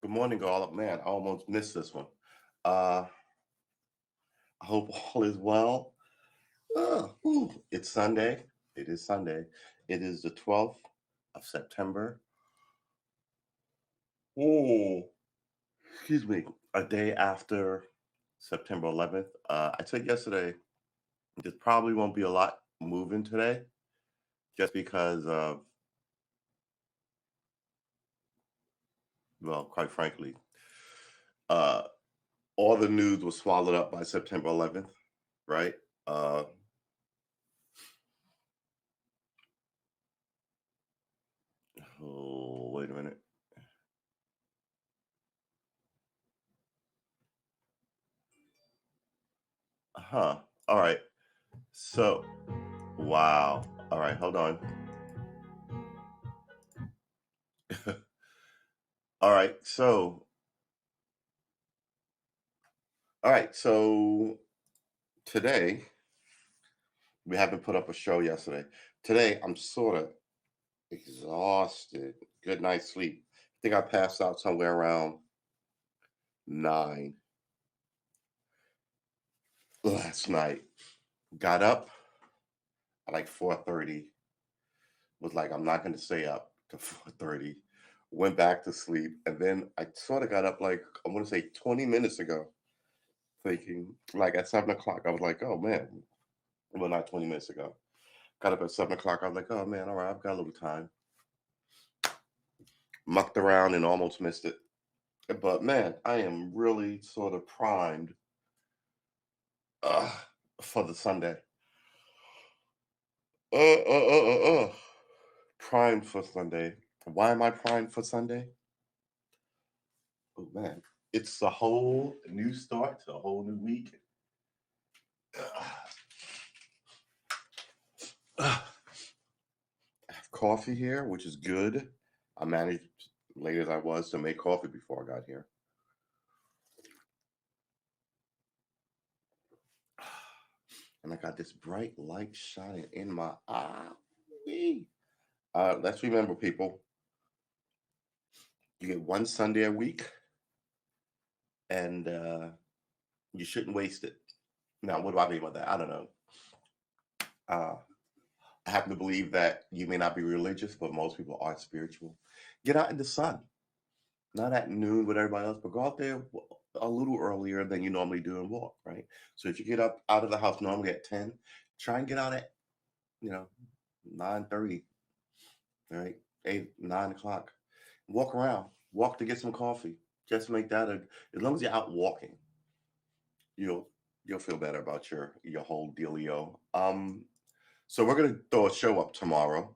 Good morning, all. Man, I almost missed this one. Uh, I hope all is well. It's Sunday. It is Sunday. It is the 12th of September. Oh, excuse me. A day after September 11th. I said yesterday, there probably won't be a lot moving today just because of, well, quite frankly, uh, all the news was swallowed up by September 11th, right? Uh, oh, wait a minute. Huh. All right. So, wow. All right, hold on. All right. So today we haven't put up a show yesterday. Today I'm sort of exhausted. Good night's sleep. I think I passed out somewhere around 9 last night. Got up at like 4:30. Was like I'm not going to stay up to 4:30. Went back to sleep and then I sort of got up like I want to say 20 minutes ago thinking like at 7 o'clock. I was like, oh man, well, not 20 minutes ago. Got up at 7 o'clock. I was like, oh man, all right, I've got a little time. Mucked around and almost missed it. But man, I am really sort of primed uh, for the Sunday. Primed for Sunday. Why am I primed for Sunday? Oh man, it's a whole new start, a whole new week. I have coffee here, which is good. I managed, late as I was, to make coffee before I got here. And I got this bright light shining in my eye. Wee. Let's remember, people, you get one Sunday a week, and you shouldn't waste it. Now, what do I mean by that? I don't know. Uh, I happen to believe that you may not be religious, but most people are spiritual. Get out in the sun, not at noon with everybody else, but go out there a little earlier than you normally do and walk, right? So if you get up out of the house normally at 10, try and get out at, you know, 9:30, right? 8, 9 o'clock. Walk around, walk to get some coffee. Just make that as long as you're out walking, you'll you'll feel better about your whole dealio. So we're gonna throw a show up tomorrow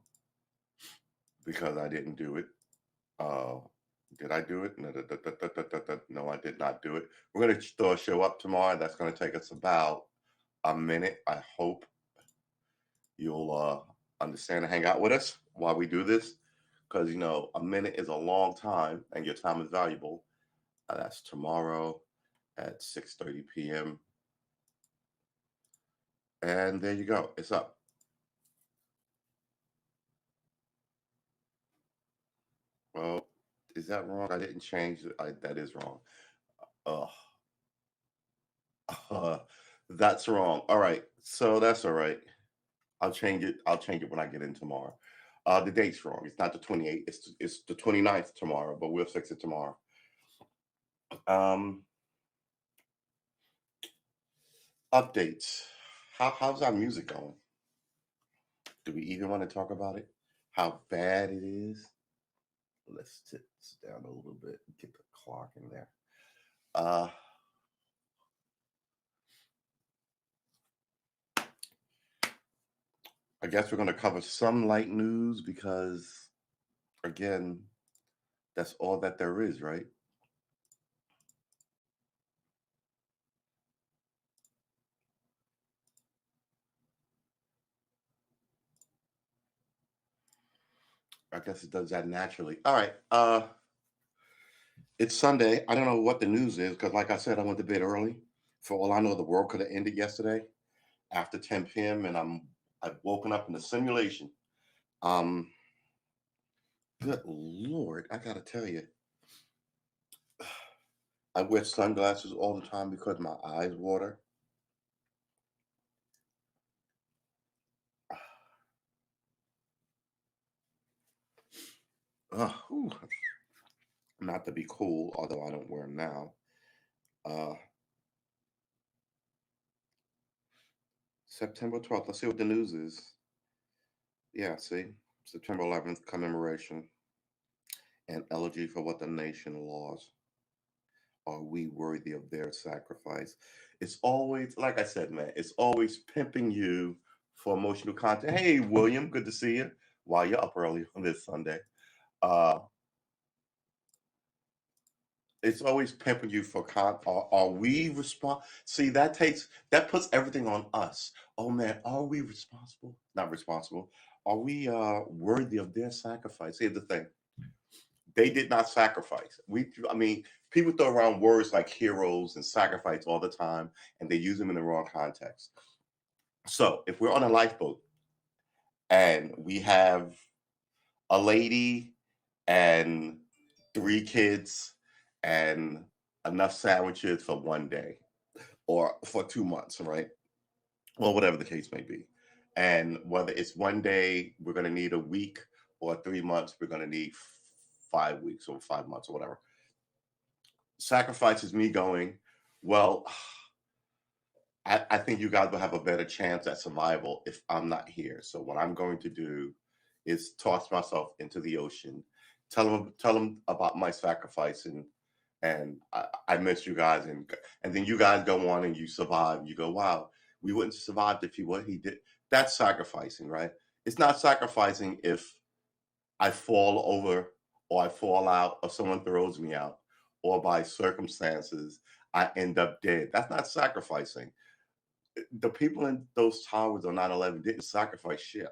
because I didn't do it. Uh, did I do it? No, no, I did not do it. We're gonna throw a show up tomorrow. That's gonna take us about a minute. I hope you'll understand and hang out with us while we do this, because a minute is a long time and your time is valuable. That's tomorrow at 6:30 p.m. And there you go. It's up. Well, is that wrong? I didn't change it. That is wrong. Uh, uh, that's wrong. All right. So that's all right. I'll change it. I'll change it when I get in tomorrow. The date's wrong. It's not the 28th. It's the 29th tomorrow, but we'll fix it tomorrow. Um, Updates. How's our music going? Do we even want to talk about it? How bad it is? Let's sit down a little bit. Get the clock in there. Uh, I guess we're going to cover some light news because, again, that's all that there is, right? I guess it does that naturally. All right. It's Sunday. I don't know what the news is because, like I said, I went to bed early. For all I know, the world could have ended yesterday after 10 p.m. and I've woken up in a simulation. Um, Good Lord, I gotta tell you, I wear sunglasses all the time because my eyes water. Whew. Not to be cool, although I don't wear them now. Uh, September 12th. Let's see what the news is. Yeah, see, September 11th commemoration and elegy for what the nation lost. Are we worthy of their sacrifice? It's always, like I said, man, it's always pimping you for emotional content. Hey, William, good to see you. While you're up early on this Sunday. Uh, it's always pimping you for are we responsible? See, that puts everything on us. Oh man, are we responsible? Not responsible. Are we worthy of their sacrifice? Here's the thing. They did not sacrifice. I mean, people throw around words like heroes and sacrifice all the time, and they use them in the wrong context. So, if we're on a lifeboat and we have a lady and 3 kids and enough sandwiches for one day or for 2 months, right? Well, whatever the case may be. And whether it's one day, we're going to need a week, or 3 months, we're going to need 5 weeks or 5 months or whatever. Sacrifices me going, well, I think you guys will have a better chance at survival if I'm not here. So what I'm going to do is toss myself into the ocean, tell them about my sacrifice, and I miss you guys, and then you guys go on and you survive. You go, wow, we wouldn't have survived if what he did. That's sacrificing, right? It's not sacrificing if I fall over or I fall out or someone throws me out or by circumstances I end up dead. That's not sacrificing. The people in those towers on 9/11 didn't sacrifice shit,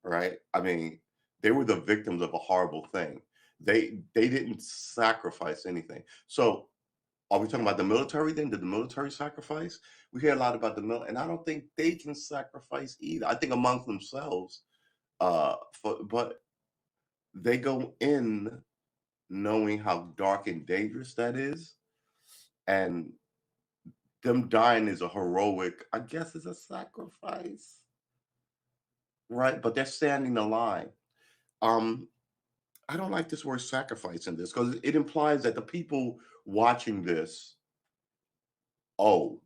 right? I mean, they were the victims of a horrible thing. They didn't sacrifice anything. So are we talking about the military then? Did the military sacrifice? We hear a lot about the military, and I don't think they can sacrifice either. I think amongst themselves, but they go in knowing how dark and dangerous that is, and them dying is a heroic, I guess, is a sacrifice, right? But they're standing the line. Um, I don't like this word sacrifice in this because it implies that the people watching this owe,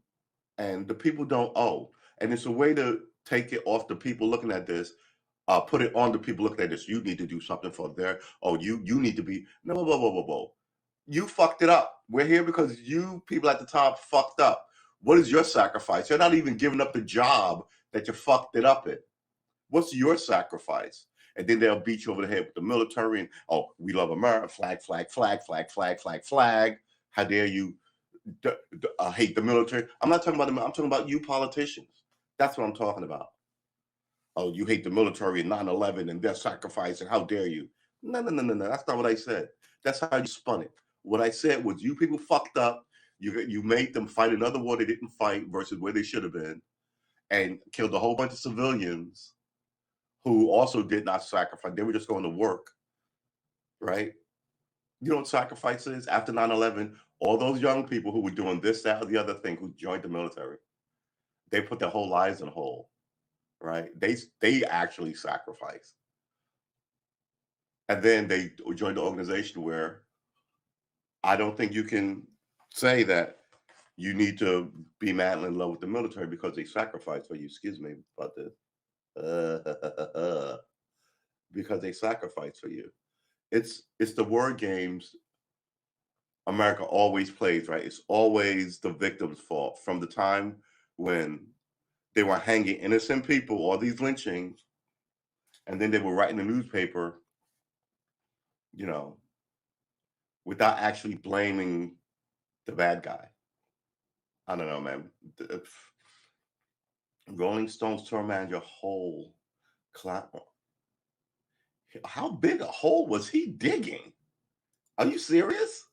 and the people don't owe. And it's a way to take it off the people looking at this, put it on the people looking at this. You need to do something for their, oh, you need to be, no, whoa, whoa, whoa, whoa, whoa. You fucked it up. We're here because you people at the top fucked up. What is your sacrifice? You're not even giving up the job that you fucked it up in. What's your sacrifice? And then they'll beat you over the head with the military and, oh, we love America, flag, flag, flag, flag, flag, flag, flag. How dare you hate the military? I'm not talking about them. I'm talking about you politicians. That's what I'm talking about. Oh, you hate the military and 9/11 and their sacrifice, and how dare you? No, no, no, no, no. That's not what I said. That's how you spun it. What I said was you people fucked up. You made them fight another war they didn't fight versus where they should have been, and killed a whole bunch of civilians who also did not sacrifice. They were just going to work, right? You know what sacrifice is? After 9/11, all those young people who were doing this, that, or the other thing who joined the military, they put their whole lives in hold, right? They actually sacrificed. And then they joined the organization where I don't think you can say that you need to be madly in love with the military because they sacrificed for you. Excuse me about this. Because they sacrificed for you. It's the word games America always plays, right? It's always the victim's fault. From the time when they were hanging innocent people, all these lynchings, and then they were writing the newspaper, you know, without actually blaming the bad guy. I don't know, man. Rolling Stones tour manager Hole. How big a hole was he digging? Are you serious?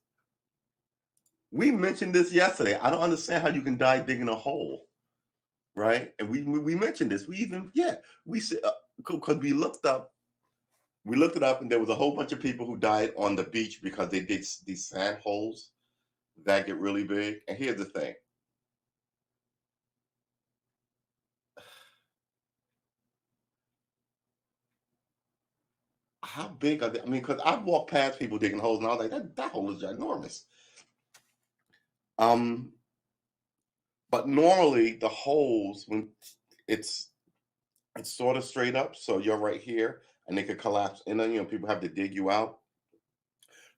We mentioned this yesterday. I don't understand how you can die digging a hole, right? And we mentioned this. We even we said because we looked it up, and there was a whole bunch of people who died on the beach because they did these sand holes, that get really big. And here's the thing. How big are they? I mean, because I've walked past people digging holes and I was like, that hole is ginormous. Um, but normally the holes, when it's it's sort of straight up, so you're right here, and they could collapse in, and people have to dig you out.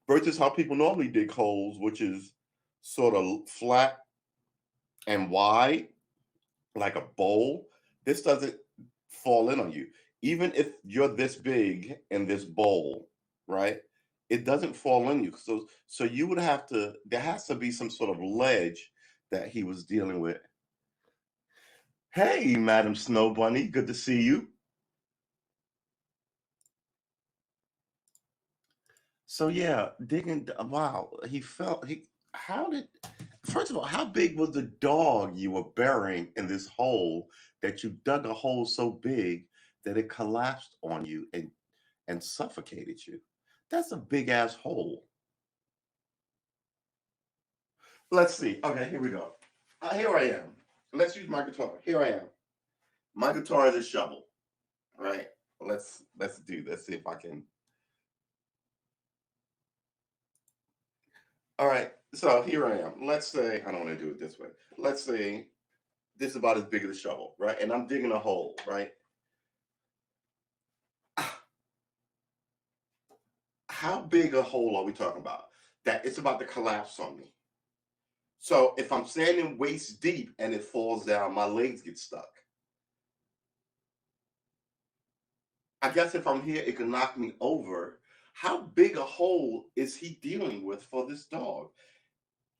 Versus how people normally dig holes, which is sort of flat and wide, like a bowl. This doesn't fall in on you. Even if you're this big in this bowl, right? It doesn't fall on you. So you would have to, there has to be some sort of ledge that he was dealing with. Hey, Madam Snow Bunny, good to see you. So yeah, digging. Wow, he felt he. How did? First of all, how big was the dog you were burying in this hole that you dug a hole so big that it collapsed on you and suffocated you? That's a big ass hole. Let's see. Okay, here we go. Here I am. Let's use my guitar. Here I am. My guitar is a shovel. Right. Let's do this. See if I can. All right. So here I am. Let's say I don't want to do it this way. Let's say this is about as big as a shovel, right? And I'm digging a hole, right? How big a hole are we talking about? That it's about to collapse on me. So if I'm standing waist deep and it falls down, my legs get stuck. I guess if I'm here, it can knock me over. How big a hole is he dealing with for this dog?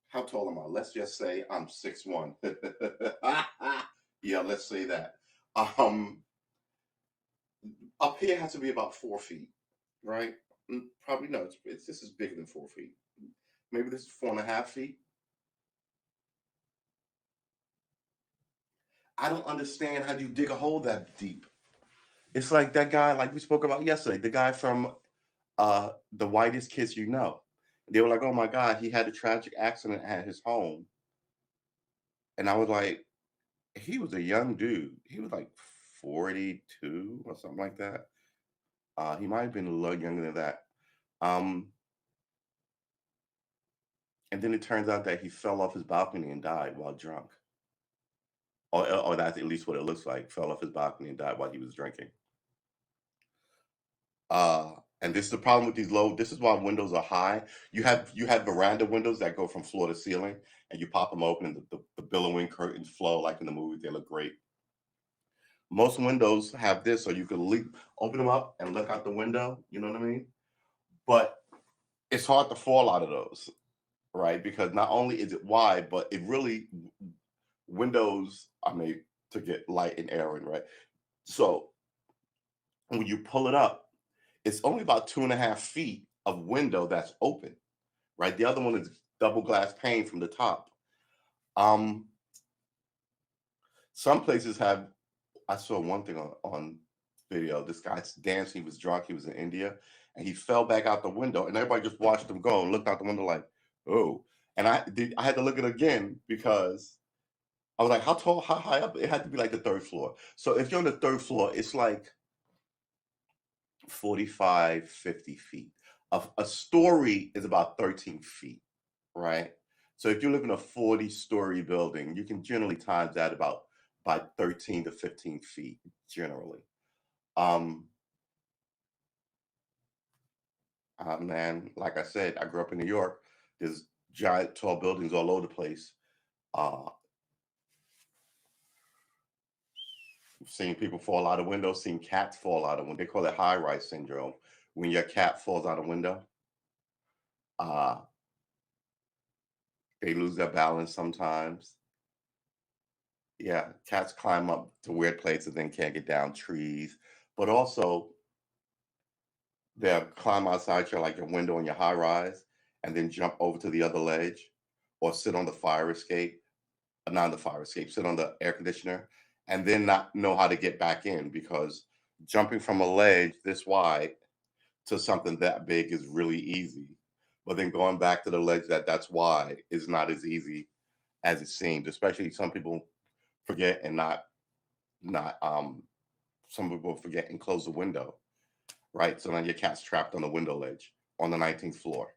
How tall am I? Let's just say I'm 6'1". Yeah, let's say that. Um, Up here has to be about 4 feet, right? Probably no. This is bigger than 4 feet. Maybe this is 4.5 feet. I don't understand how you dig a hole that deep. It's like that guy, like we spoke about yesterday, the guy from The Whitest Kiss You Know. They were like, "Oh my God, he had a tragic accident at his home," and I was like, "He was a young dude. He was like 42 or something like that. He might have been a little younger than that." Um, and then it turns out that he fell off his balcony and died while drunk. Or that's at least what it looks like. Fell off his balcony and died while he was drinking. And this is the problem with these low. This is why windows are high. You have veranda windows that go from floor to ceiling, and you pop them open, and the billowing curtains flow like in the movies. They look great. Most windows have this, so you can open them up and look out the window. You know what I mean? But it's hard to fall out of those, right? Because not only is it wide, but it really windows are made to get light and air in, right? So when you pull it up, it's only about 2.5 feet of window that's open, right? The other one is double glass pane from the top. Um, some places have. I saw one thing on video. This guy's dancing. He was drunk. He was in India, and he fell back out the window, and everybody just watched him go and looked out the window like, "Oh!" And I had to look at it again because I was like, "How tall? How high up?" It had to be like the third floor. So if you're on the third floor, it's like 45, 50 feet. A story is about 13 feet, right? So if you live in a 40-story building, you can generally times that about by 13 to 15 feet generally. Um, Man, like I said, I grew up in New York. There's giant tall buildings all over the place. Uh, Seeing people fall out of windows, seeing cats fall out of windows. They call it high rise syndrome. When your cat falls out a window, uh, they lose their balance sometimes. Yeah, cats climb up to weird places and can't get down trees, but also they'll climb outside your like your window in your high rise and then jump over to the other ledge or sit on the fire escape, not on the fire escape, sit on the air conditioner and then not know how to get back in because jumping from a ledge this wide to something that big is really easy. But then going back to the ledge that that's why is not as easy as it seems, especially some people forget and not some people forget and close the window, right? So now your cat's trapped on the window ledge on the 19th floor.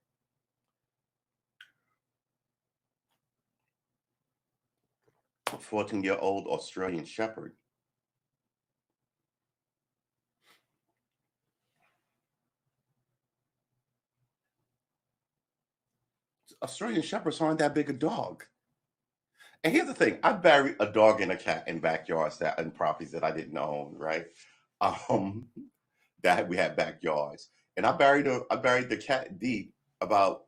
A 14-year-old Australian Shepherd. Australian Shepherds aren't that big a dog. And here's the thing: I buried a dog and a cat in backyards that and properties that I didn't own, right? Um, that we had backyards, and I buried the cat deep about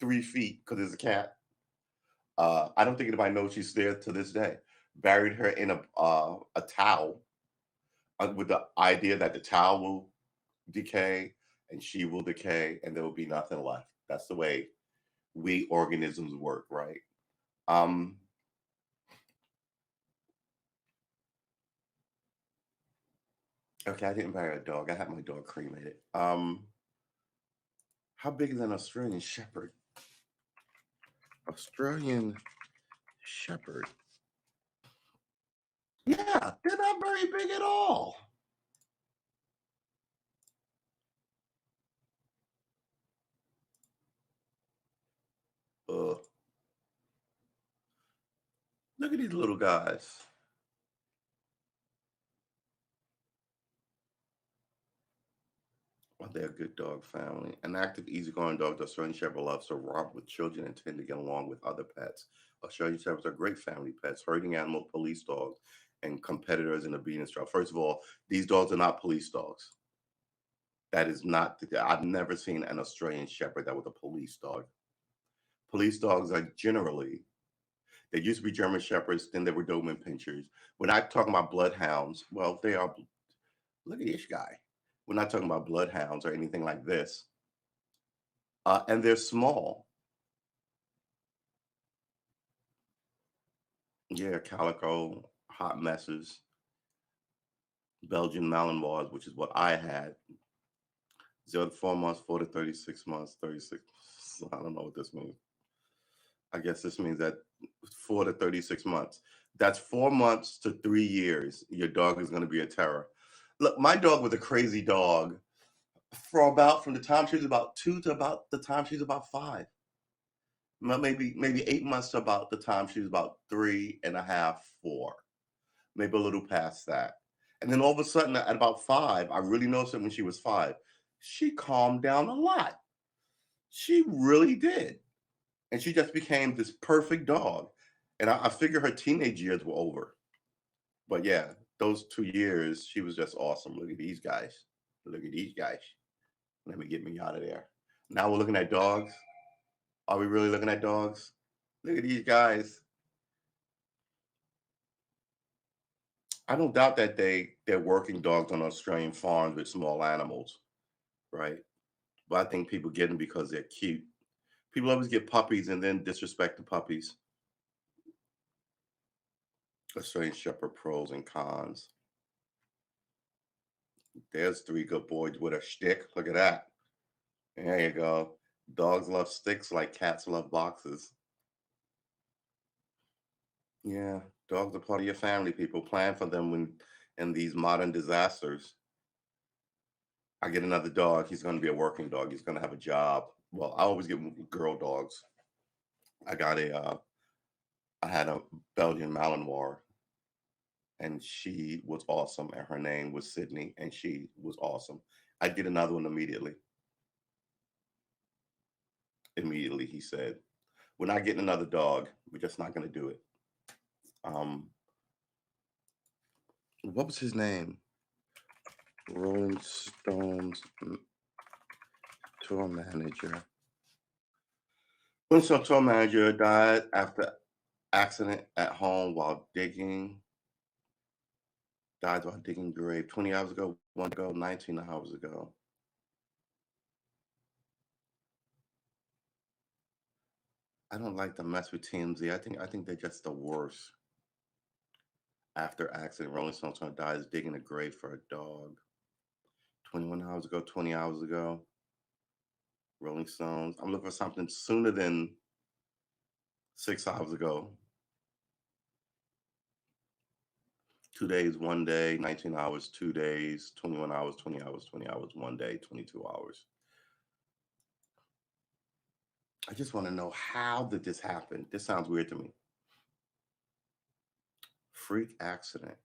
3 feet because it's a cat. I don't think anybody knows she's there to this day. Buried her in a towel with the idea that the towel will decay and she will decay and there will be nothing left. That's the way we organisms work, right? Um, okay, I didn't bury a dog. I had my dog cremated. How big is an Australian Shepherd? Australian Shepherd. Yeah, they're not very big at all. Ugh. Look at these little guys. Well, they're a good dog family. An active, easygoing dog, the Australian Shepherd loves to romp with children and tend to get along with other pets. Australian Shepherds are great family pets, herding animal police dogs, and competitors in the breeding trial. First of all, these dogs are not police dogs. That is not, I've never seen an Australian Shepherd that was a police dog. Police dogs are generally, they used to be German Shepherds, then they were Doberman Pinschers. We're not talking about bloodhounds. Well, they are, look at this guy. We're not talking about bloodhounds or anything like this. And they're small. Yeah, calico, hot messes, Belgian Malinois, which is what I had. 0 to 4 months, 4 to 36 months, 36. I don't know what this means. I guess this means that 4 to 36 months. That's 4 months to 3 years. Your dog is going to be a terror. Look, my dog was a crazy dog from the time she was about 2 to about the time she was about 5. Maybe 8 months to about the time she was about 3.5, 4. Maybe a little past that. And then all of a sudden, at about 5, I really noticed it when she was 5. She calmed down a lot. She really did. And she just became this perfect dog. And I figure her teenage years were over. But yeah, those 2 years, she was just awesome. Look at these guys. Look at these guys. Let me get me out of there. Now we're looking at dogs. Are we really looking at dogs? Look at these guys. I don't doubt that they're working dogs on Australian farms with small animals, right? But I think people get them because they're cute. People always get puppies and then disrespect the puppies. Australian Shepherd pros and cons. There's 3 good boys with a shtick. Look at that. There you go. Dogs love sticks like cats love boxes. Yeah, dogs are part of your family. People plan for them when in these modern disasters. I get another dog. He's going to be a working dog. He's going to have a job. Well, I always get girl dogs. I got I had a Belgian Malinois, and she was awesome. And her name was Sydney, and she was awesome. I'd get another one immediately. Immediately, he said, "We're not getting another dog. We're just not going to do it." Um, what was his name? Rolling Stones tour manager. Rolling Stone tour manager died after accident at home while digging. Died while digging grave 20 hours ago, 1 ago, 19 hours ago. I don't like to mess with TMZ. I think they're just the worst. After accident, Rolling Stone dies digging a grave for a dog. 21 hours ago, 20 hours ago. Rolling Stones. I'm looking for something sooner than 6 hours ago. 2 days, 1 day, 19 hours, 2 days, 21 hours, 20 hours, 20 hours, 1 day, 22 hours. I just want to know, how did this happen? This sounds weird to me. Freak accident.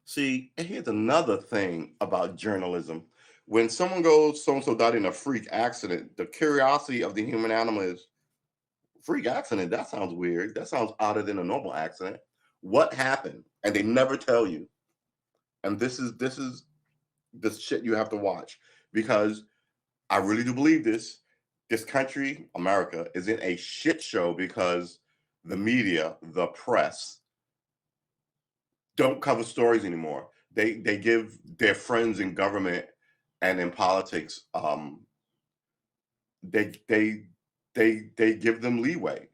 See, and here's another thing about journalism. When someone goes, so and so died in a freak accident, the curiosity of the human animal is, freak accident? That sounds weird. That sounds odder than a normal accident. What happened? And they never tell you. And this is the shit you have to watch, because I really do believe this. This country, America, is in a shit show because the media, the press, don't cover stories anymore. They give their friends in government and in politics, they they they give them leeway.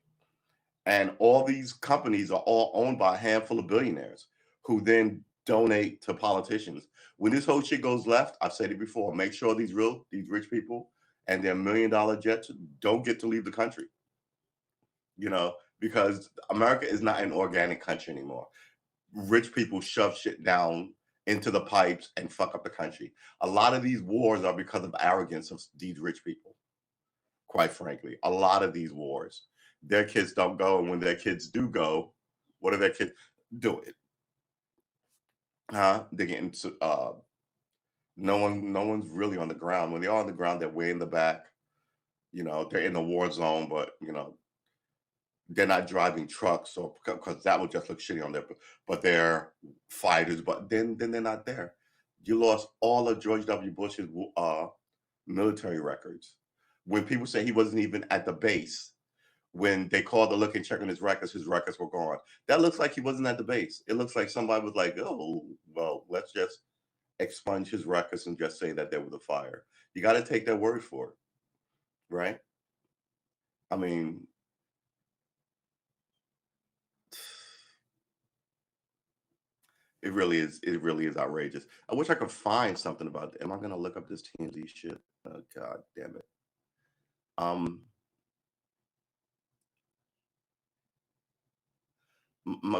And all these companies are all owned by a handful of billionaires who then donate to politicians. When this whole shit goes left, I've said it before, make sure these rich people and their $1 million jets don't get to leave the country. You know, because America is not an organic country anymore. Rich people shove shit down into the pipes and fuck up the country. A lot of these wars are because of arrogance of these rich people. Quite frankly, a lot of these wars, their kids don't go, and when their kids do go, what are their kids doing? Huh? They're getting no one's really on the ground. When they're on the ground, they're way in the back. You know, they're in the war zone, but you know, they're not driving trucks, or because that would just look shitty on their, but they're fighters, but then they're not there. You lost all of George W. Bush's military records. When people say he wasn't even at the base, when they called to look and check on his records were gone. That looks like he wasn't at the base. It looks like somebody was like, oh, well, let's just expunge his records and just say that there was a fire. You got to take their word for it, right? I mean, it really is. It really is outrageous. I wish I could find something about it. Am I going to look up this TMZ shit? Oh, God damn it.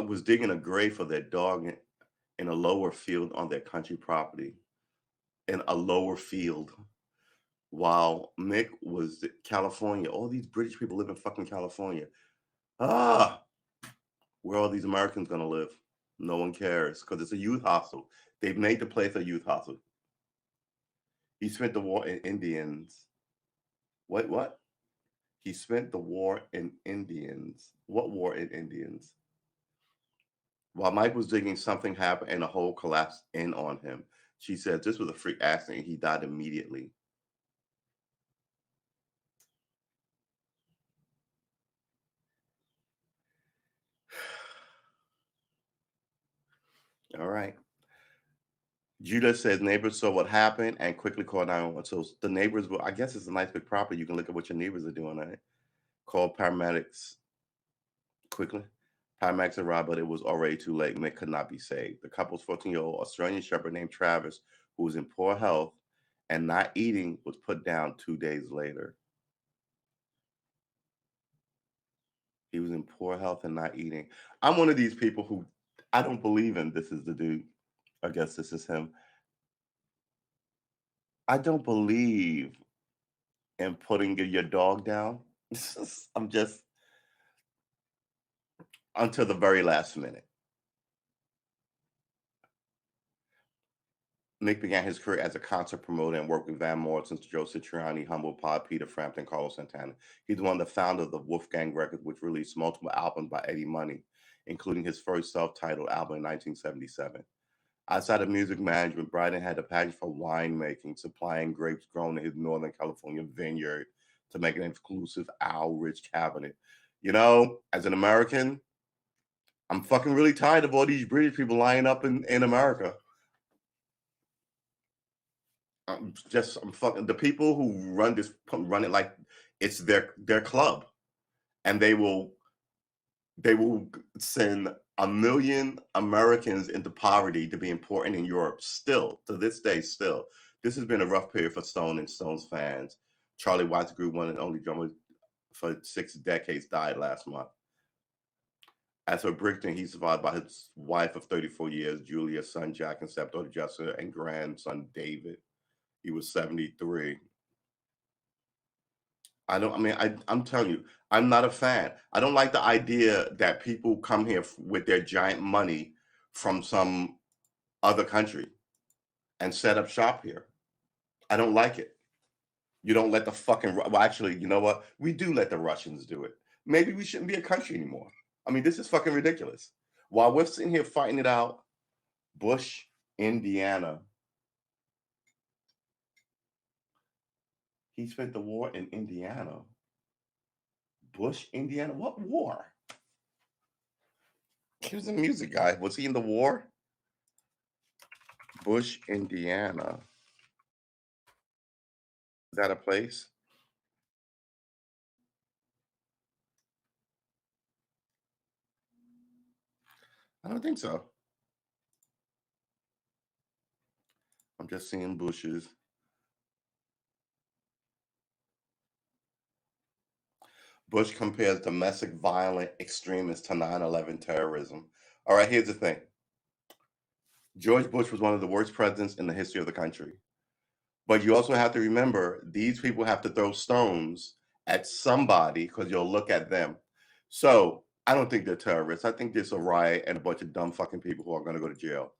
Was digging a grave for their dog in a lower field on their country property. In a lower field, while Mick was in California. All these British people live in fucking California. Ah, where are all these Americans gonna live? No one cares, because it's a youth hostel. They've made the place a youth hostel. He spent the war in Indians. What? He spent the war in Indians. What war in Indians? While Mike was digging, something happened and a hole collapsed in on him. She said this was a freak accident. He died immediately. All right. Judah says neighbors saw what happened and quickly called 911. So the neighbors will, I guess it's a nice big property. You can look at what your neighbors are doing on it. Call paramedics quickly. Paramedics arrived, but it was already too late. Mick could not be saved. The couple's 14-year-old Australian shepherd named Travis, who was in poor health and not eating, was put down 2 days later. He was in poor health and not eating. I'm one of these people who I don't believe in this is the dude. I guess this is him. I don't believe in putting your dog down. I'm just until the very last minute. Mick began his career as a concert promoter and worked with Van Morrison, Joe Satriani, Humble Pie, Peter Frampton, Carlos Santana. He's one of the founders of Wolfgang Records, which released multiple albums by Eddie Money, including his first self-titled album in 1977. Outside of music management, Bryden had a passion for winemaking, supplying grapes grown in his Northern California vineyard to make an exclusive Al Rich Cabernet. You know, as an American, I'm fucking really tired of all these British people lying up in America. I'm fucking the people who run it like it's their club, and they will send 1 million Americans into poverty to be important in Europe still, to this day still. This has been a rough period for Stone and Stone's fans. Charlie Watts Group, one and only drummer for 6 decades, died last month. As for Brixton, he's survived by his wife of 34 years, Julia, son Jack, and stepdaughter Jessica, and grandson David. He was 73. I'm telling you, I'm not a fan. I don't like the idea that people come here with their giant money from some other country and set up shop here. I don't like it. You don't let the fucking, well, actually, you know what? We do let the Russians do it. Maybe we shouldn't be a country anymore. I mean, this is fucking ridiculous. While we're sitting here fighting it out, Bush, Indiana. He spent the war in Indiana. Bush, Indiana? What war? He was a music guy. Was he in the war? Bush, Indiana. Is that a place? I don't think so. I'm just seeing bushes. Bush compares domestic violent extremists to 9/11 terrorism. All right, here's the thing. George Bush was one of the worst presidents in the history of the country. But you also have to remember, these people have to throw stones at somebody because you'll look at them. So I don't think they're terrorists. I think there's a riot and a bunch of dumb fucking people who are going to go to jail.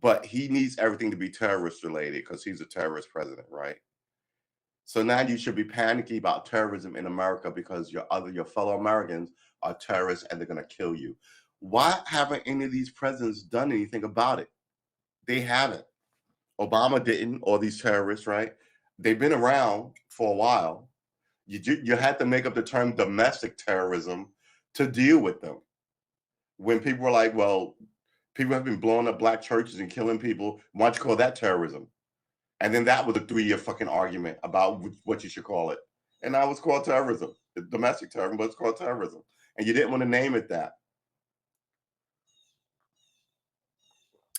But he needs everything to be terrorist related because he's a terrorist president, right? So now you should be panicky about terrorism in America because your fellow Americans are terrorists and they're going to kill you. Why haven't any of these presidents done anything about it? They haven't. Obama didn't, or these terrorists, right? They've been around for a while. You had to make up the term domestic terrorism to deal with them. When people were like, well, people have been blowing up black churches and killing people, why don't you call that terrorism? And then that was a 3-year fucking argument about what you should call it. And now it's called terrorism. It's domestic terrorism, but it's called terrorism. And you didn't want to name it that.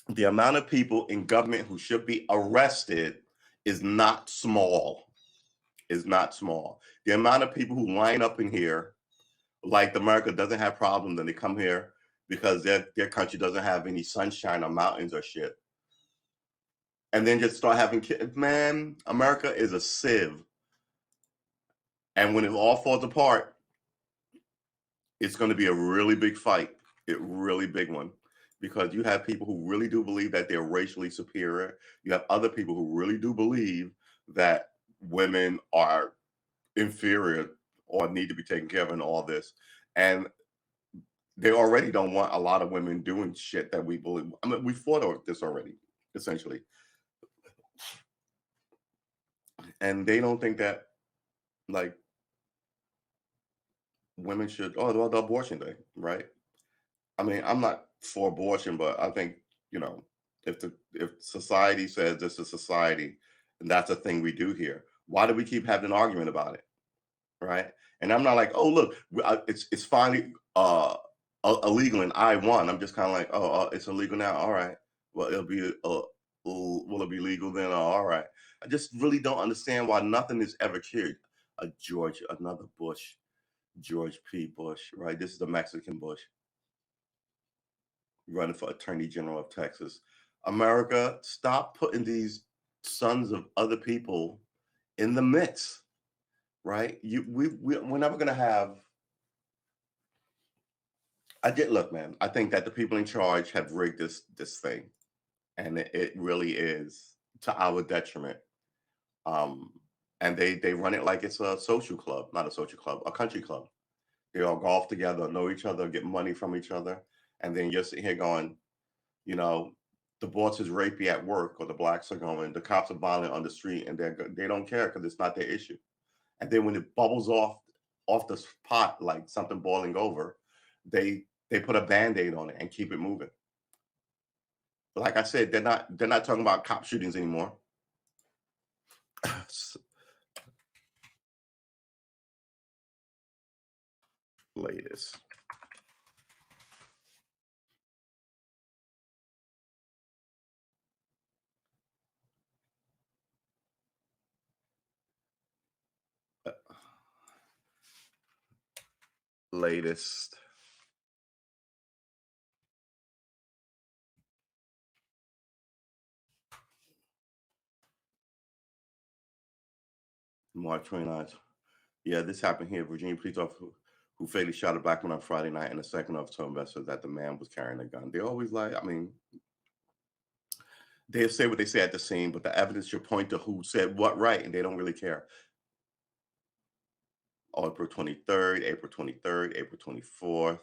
The amount of people in government who should be arrested is not small. Is not small. The amount of people who line up in here, like America doesn't have problems, and they come here because their country doesn't have any sunshine or mountains or shit. And then just start having kids. Man, America is a sieve. And when it all falls apart, it's going to be a really big fight, a really big one, because you have people who really do believe that they're racially superior. You have other people who really do believe that women are inferior or need to be taken care of and all this. And they already don't want a lot of women doing shit that we believe. I mean, we fought this already, essentially. And they don't think that, like, women should, oh, well, the abortion thing, right? I mean, I'm not for abortion, but I think, you know, if society says this is society and that's a thing we do here, why do we keep having an argument about it, right? And I'm not like, oh, look, it's finally illegal in I-1. I'm just kind of like, oh, it's illegal now. All right, well, will it be legal then? All right. I just really don't understand why nothing is ever cured. Another Bush, George P. Bush, right? This is the Mexican Bush running for Attorney General of Texas. America, stop putting these sons of other people in the mix, right? We're never gonna have. Look, man. I think that the people in charge have rigged this thing, and it really is to our detriment. Um, and they run it like it's a social club, not a social club, a country club. They all golf together, know each other, get money from each other, and then you're sitting here going, you know, the boss is rapey at work, or the blacks are going, the cops are violent on the street, and they don't care because it's not their issue. And then when it bubbles off the pot like something boiling over, they put a band-aid on it and keep it moving. Like I said, they're not talking about cop shootings anymore. Latest. latest. March 29th. Yeah, this happened here. Virginia police officer who fatally shot a black man on Friday night, and a second officer told investors that the man was carrying a gun. They always lie. I mean, they say what they say at the scene, but the evidence should point to who said what right, and they don't really care. April 23rd, April 23rd, April 24th,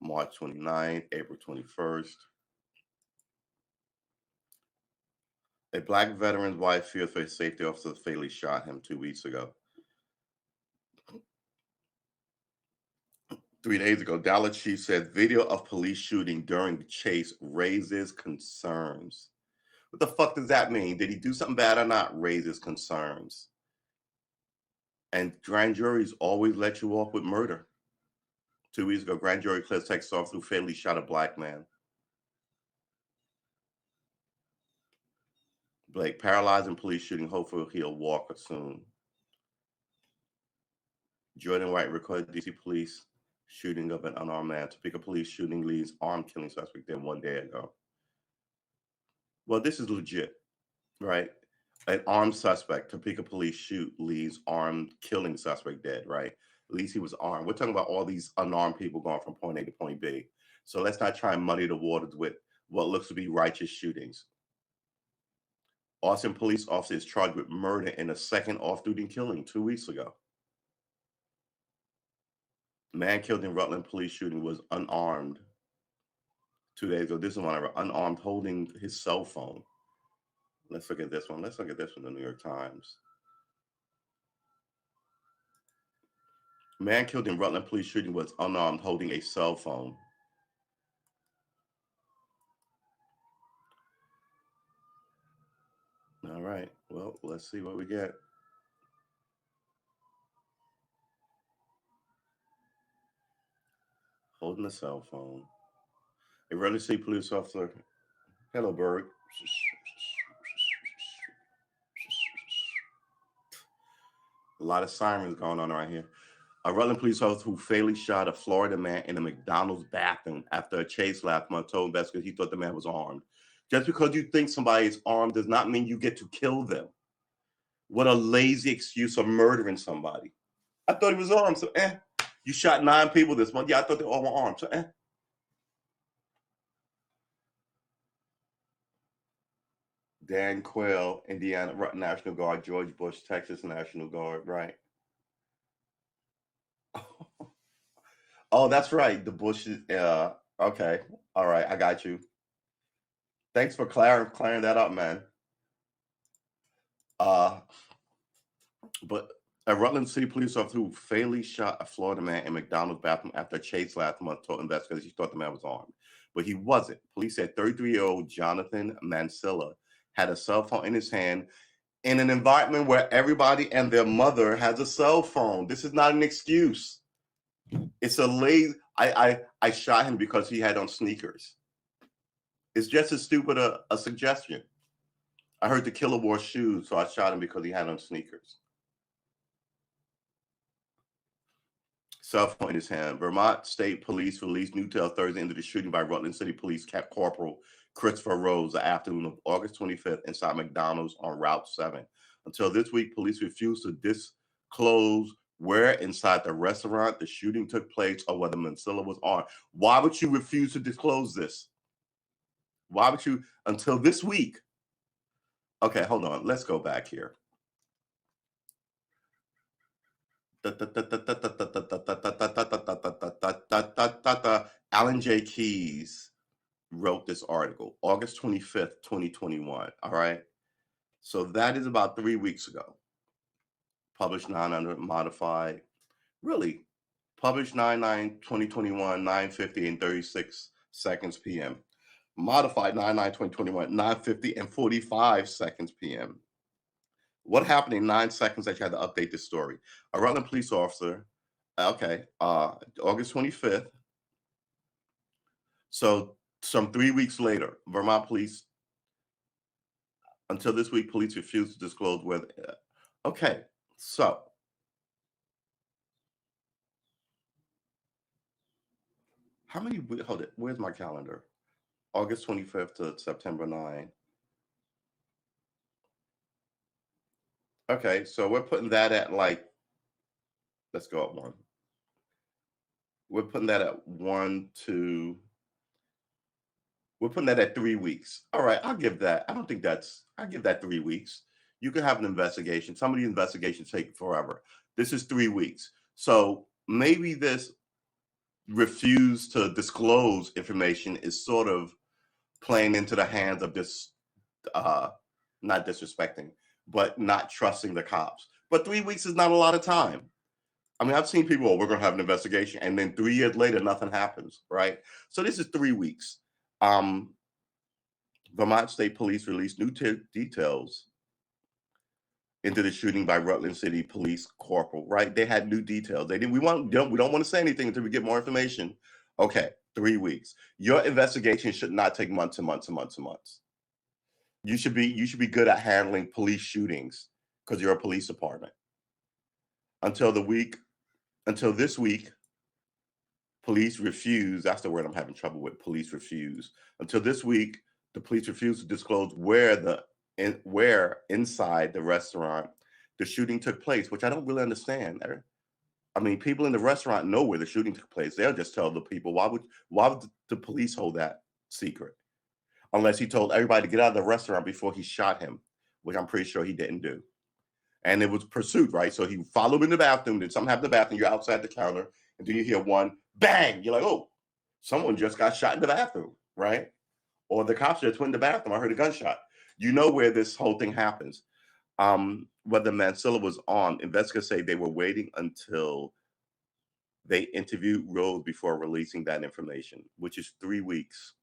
March 29th, April 21st. A black veteran's wife fears for his safety. Officers fatally shot him 2 weeks ago. 3 days ago, Dallas chief said video of police shooting during the chase raises concerns. What the fuck does that mean? Did he do something bad or not? Raises concerns. And grand juries always let you off with murder. 2 weeks ago, grand jury clears Texas officer who fatally shot a black man. Blake, paralyzing police shooting. Hopefully he'll walk soon. Jordan White recorded DC police shooting of an unarmed man. Topeka police shooting leads armed killing suspect dead 1 day ago. Well, this is legit, right? An armed suspect. Topeka police shoot leads armed killing suspect dead, right? At least he was armed. We're talking about all these unarmed people going from point A to point B. So let's not try and muddy the waters with what looks to be righteous shootings. Austin police officer is charged with murder in a second off-duty killing 2 weeks ago. Man killed in Rutland police shooting was unarmed 2 days ago. This is one I wrote, unarmed, holding his cell phone. Let's look at this one. Let's look at this from the New York Times. Man killed in Rutland police shooting was unarmed, holding a cell phone. All right. Well, let's see what we get. Holding a cell phone. A Rutland City police officer. Hello, bird. A lot of sirens going on right here. A Rutland police officer who fatally shot a Florida man in a McDonald's bathroom after a chase last month told investigators he thought the man was armed. Just because you think somebody is armed does not mean you get to kill them. What a lazy excuse of murdering somebody. I thought he was armed, so You shot 9 people this month. Yeah, I thought they all were armed, so Dan Quayle, Indiana National Guard. George Bush, Texas National Guard, right? Oh, that's right. The Bush is, okay. All right, I got you. Thanks for clearing that up, man. But a Rutland City police officer who fatally shot a Florida man in McDonald's bathroom after a chase last month told investigators he thought the man was armed. But he wasn't. Police said 33-year-old Jonathan Mansilla had a cell phone in his hand in an environment where everybody and their mother has a cell phone. This is not an excuse. It's a lazy. I shot him because he had on sneakers. It's just as stupid a suggestion. I heard the killer wore shoes, so I shot him because he had on sneakers. Cell phone in his hand. Vermont State Police released new details Thursday into the shooting by Rutland City Police Corporal Christopher Rose the afternoon of August 25th inside McDonald's on Route 7. Until this week, police refused to disclose where inside the restaurant the shooting took place or whether Mansilla was armed. Why would you refuse to disclose this? Why would you, until this week? Okay, hold on. Let's go back here. Alan J. Keyes wrote this article, August 25th, 2021. All right. So that is about 3 weeks ago. Published 900, modified. Really? Published 9/9/2021, 9:50 and 36 seconds p.m. Modified 9/9/2021, 9:50 and 45 seconds p.m. What happened in 9 seconds that you had to update this story? A Rutland police officer, okay, August 25th. So some 3 weeks later, Vermont police, until this week, police refused to disclose whether, okay, so How many? Hold it. Where's my calendar? August 25th to September 9. Okay, so we're putting that at like, let's go up one. We're putting that at one, two. We're putting that at 3 weeks. All right, I'll give that. I give that 3 weeks. You can have an investigation. Some of the investigations take forever. This is 3 weeks. So maybe this refuse to disclose information is sort of playing into the hands of this, uh, not disrespecting, but not trusting the cops. But 3 weeks is not a lot of time. I mean, I've seen people, oh, we're going to have an investigation, and then 3 years later, nothing happens, right? So this is 3 weeks. Vermont State Police released new details into the shooting by Rutland City Police Corporal. Right? They had new details. They didn't. We don't want to say anything until we get more information. Okay, 3 weeks. Your investigation should not take months and months and months and months. You should be good at handling police shootings because you're a police department. Until this week, police refuse. That's the word I'm having trouble with. Police refuse. Until this week, the police refused to disclose where inside the restaurant the shooting took place, which I don't really understand. I mean, people in the restaurant know where the shooting took place. They'll just tell the people. Why would the police hold that secret? Unless he told everybody to get out of the restaurant before he shot him, which I'm pretty sure he didn't do. And it was pursuit, right? So he followed him in the bathroom. Then something happened in the bathroom. You're outside the counter, and then you hear one bang. You're like, oh, someone just got shot in the bathroom, right? Or the cops just went in the bathroom. I heard a gunshot. You know where this whole thing happens. Whether Mansilla was armed, investigators say they were waiting until they interviewed Rose before releasing that information, which is 3 weeks.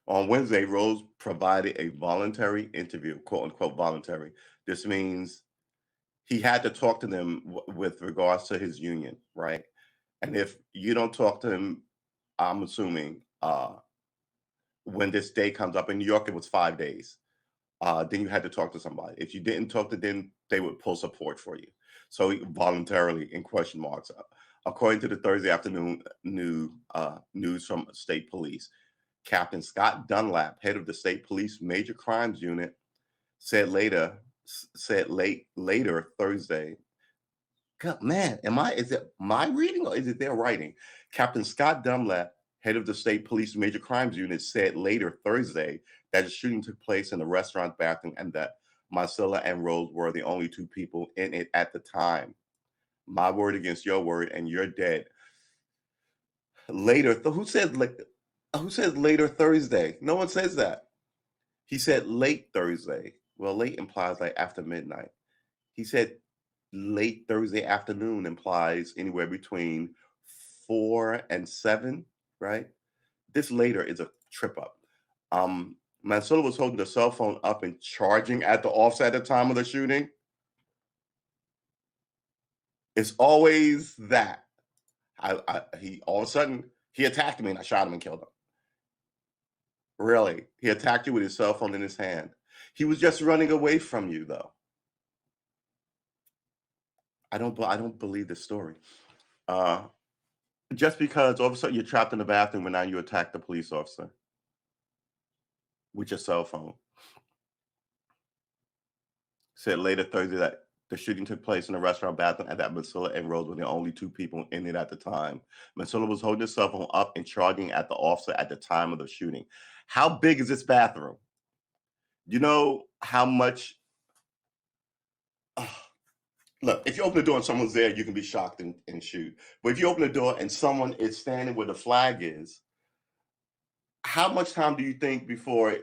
On Wednesday, Rose provided a voluntary interview, quote unquote voluntary. This means he had to talk to them with regards to his union, right? And if you don't talk to him, I'm assuming when this day comes up in New York, it was 5 days. Then you had to talk to somebody. If you didn't talk to them, they would pull support for you. So voluntarily, in question marks. According to the Thursday afternoon news from state police, Captain Scott Dunlap, head of the state police major crimes unit, said later Thursday. God, man, is it my reading or is it their writing? Captain Scott Dunlap, head of the state police major crimes unit, said later Thursday that the shooting took place in the restaurant bathroom and that Mansilla and Rose were the only two people in it at the time. My word against your word, and you're dead. Later, who says later Thursday? No one says that. He said late Thursday. Well, late implies like after midnight. He said late Thursday afternoon implies anywhere between 4 and 7, right? This later is a trip up. Mansilla was holding the cell phone up and charging at the offset at the time of the shooting. It's always that. He all of a sudden he attacked me and I shot him and killed him. Really, he attacked you with his cell phone in his hand. He was just running away from you, though. I don't believe this story. Just because all of a sudden you're trapped in the bathroom and now you attack the police officer with your cell phone. Said later Thursday that the shooting took place in a restaurant bathroom and that Mansilla and Rose were the only two people in it at the time. Mansilla was holding his cell phone up and charging at the officer at the time of the shooting. How big is this bathroom? You know how much? Look, if you open the door and someone's there, you can be shocked and shoot. But if you open the door and someone is standing where the flag is, how much time do you think before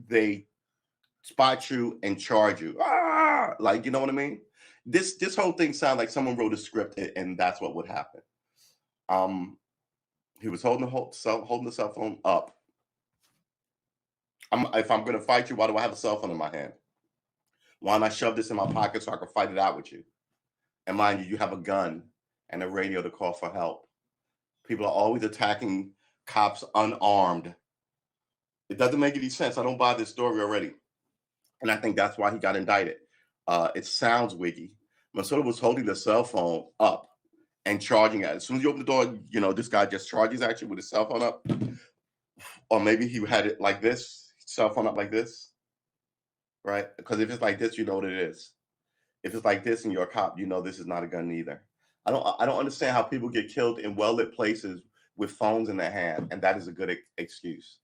they spot you and charge you? Like, you know what I mean? This whole thing sounds like someone wrote a script and that's what would happen. He was holding the cell phone up. If I'm going to fight you, why do I have a cell phone in my hand? Why don't I shove this in my pocket so I can fight it out with you? And mind you, you have a gun and a radio to call for help. People are always attacking cops unarmed. It doesn't make any sense. I don't buy this story already. And I think that's why he got indicted. It sounds wiggy. Mansilla was holding the cell phone up and charging at it. As soon as you open the door, you know, this guy just charges at you with his cell phone up. Or maybe he had it like this, cell phone up like this, right? Because if it's like this, you know what it is. If it's like this and you're a cop, you know this is not a gun either. I don't understand how people get killed in well-lit places with phones in their hand, and that is a good excuse,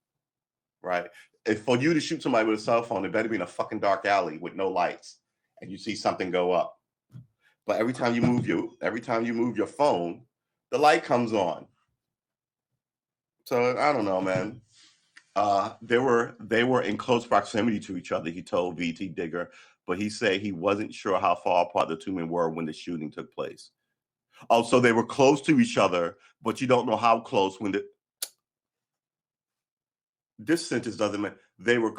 right? If for you to shoot somebody with a cell phone, it better be in a fucking dark alley with no lights, and you see something go up. But every time you move your phone, the light comes on. So I don't know, man. They were in close proximity to each other, he told VT Digger, but he said he wasn't sure how far apart the two men were when the shooting took place. Oh, so they were close to each other, but you don't know how close when this sentence doesn't mean they were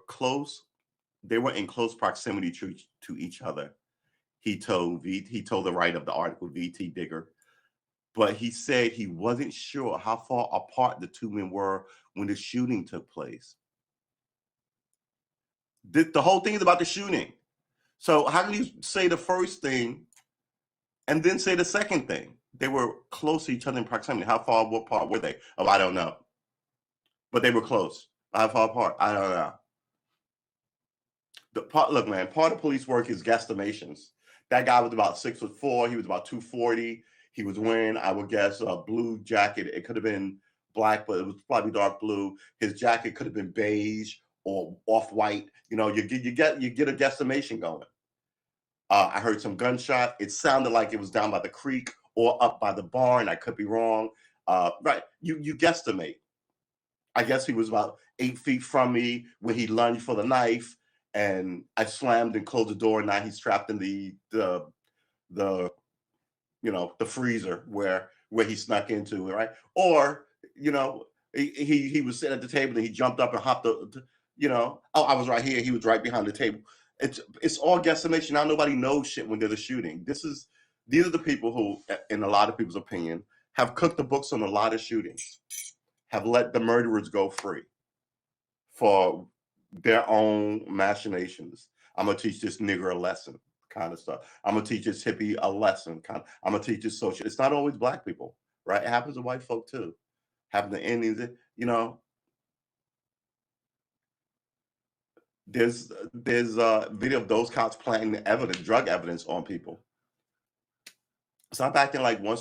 close. They were in close proximity to each other. He told the writer of the article, VT Digger, but he said he wasn't sure how far apart the two men were when the shooting took place. The whole thing is about the shooting. So how can you say the first thing and then say the second thing? They were close to each other in proximity. How far apart were they? Oh, I don't know. But they were close. How far apart? I don't know. Look, man, part of police work is guesstimations. That guy was about 6'4". He was about 240. He was wearing, I would guess, a blue jacket. It could have been black, but it was probably dark blue. His jacket could have been beige or off-white. You know, you get a guesstimation going. I heard some gunshot. It sounded like it was down by the creek or up by the barn. I could be wrong. Right. You guesstimate. I guess he was about 8 feet from me when he lunged for the knife, and I slammed and closed the door. And now he's trapped in the freezer where he snuck into, right? Or he was sitting at the table and he jumped up and hopped I was right here. He was right behind the table. It's all guesstimation. Now nobody knows shit when there's a shooting. These are the people who, in a lot of people's opinion, have cooked the books on a lot of shootings, have let the murderers go free for their own machinations. I'm gonna teach this nigger a lesson, kind of stuff. I'm gonna teach this hippie a lesson, I'm gonna teach this social. It's not always black people, right? It happens to white folk too. Happens to Indians, There's a video of those cops planting drug evidence on people. Stop acting like when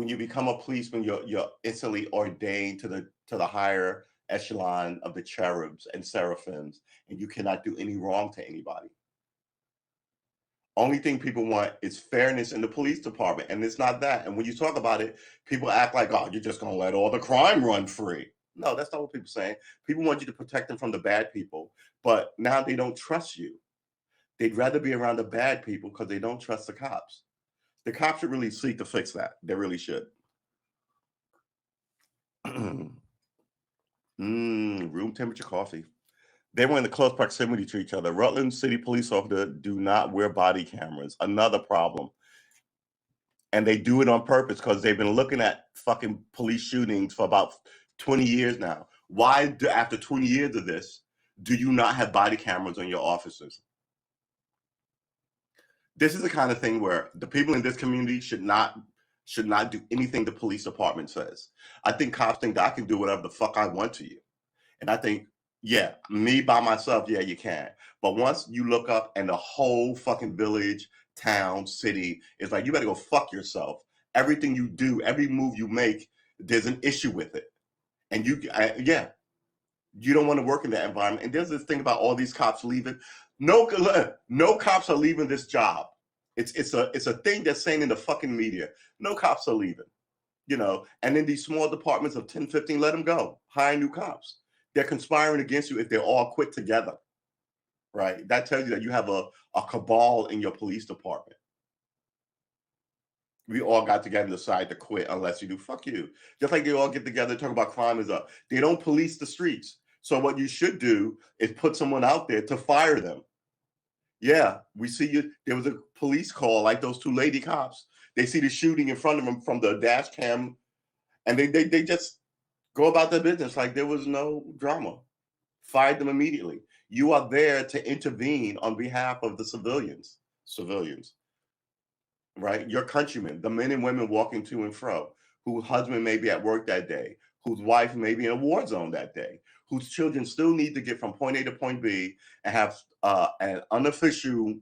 you become a policeman, you're instantly ordained to the higher echelon of the cherubs and seraphims, and you cannot do any wrong to anybody. Only thing people want is fairness in the police department, and it's not that. And when you talk about it, people act like, oh, you're just gonna let all the crime run free. No, that's not what people are saying. People want you to protect them from the bad people, but now they don't trust you. They'd rather be around the bad people because they don't trust the cops. The cops should really seek to fix that. They really should. Room temperature coffee. They were in the close proximity to each other. Rutland City police officers do not wear body cameras. Another problem. And they do it on purpose because they've been looking at fucking police shootings for about 20 years now. Why, after 20 years of this, do you not have body cameras on your officers? This is the kind of thing where the people in this community should not do anything the police department says. I think cops think that I can do whatever the fuck I want to you. And I think, yeah, me by myself, yeah, you can. But once you look up and the whole fucking village, town, city is like, you better go fuck yourself. Everything you do, every move you make, there's an issue with it. And you don't want to work in that environment. And there's this thing about all these cops leaving. No cops are leaving this job. It's a thing that's saying in the fucking media. No cops are leaving. And in these small departments of 10, 15, let them go. Hire new cops. They're conspiring against you if they all quit together, right? That tells you that you have a cabal in your police department. We all got together and decided to quit unless you do. Fuck you. Just like they all get together and talk about crime is up. They don't police the streets. So what you should do is put someone out there to fire them. Yeah, we see you. There was a police call like those two lady cops. They see the shooting in front of them from the dash cam, and they just go about their business like there was no drama. Fired them immediately. You are there to intervene on behalf of the civilians. right? Your countrymen, the men and women walking to and fro, whose husband may be at work that day, whose wife may be in a war zone that day, whose children still need to get from point A to point B and have an unofficial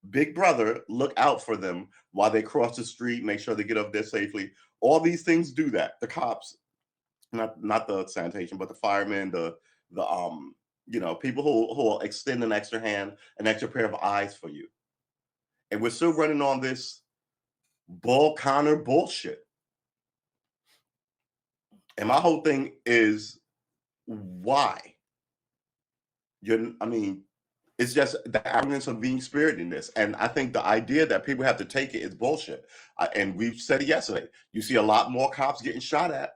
big brother look out for them while they cross the street, make sure they get up there safely. All these things do that. The cops, not the sanitation, but the firemen, the people who will extend an extra hand, an extra pair of eyes for you. And we're still running on this Bull Connor bullshit. And my whole thing is why? It's just the arrogance of being spirit in this. And I think the idea that people have to take it is bullshit. And we've said it yesterday. You see a lot more cops getting shot at,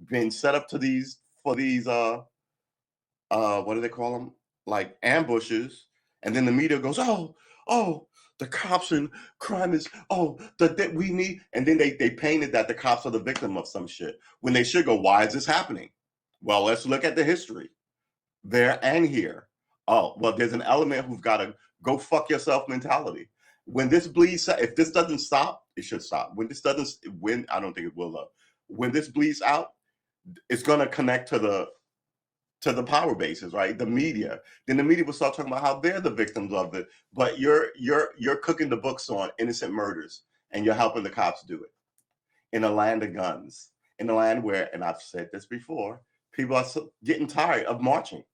being set up for these what do they call them? Like ambushes. And then the media goes, oh, the cops and crime is, that we need. And then they painted that the cops are the victim of some shit. When they should go, why is this happening? Well, let's look at the history there and here. Oh, well, there's an element who's got a go fuck yourself mentality. When this bleeds, if this doesn't stop, it should stop. When this doesn't, I don't think it will though. When this bleeds out, it's going to connect to the power bases, right? The media. Then the media will start talking about how they're the victims of it. But you're cooking the books on innocent murders, and you're helping the cops do it in a land of guns, in a land where, and I've said this before, people are getting tired of marching,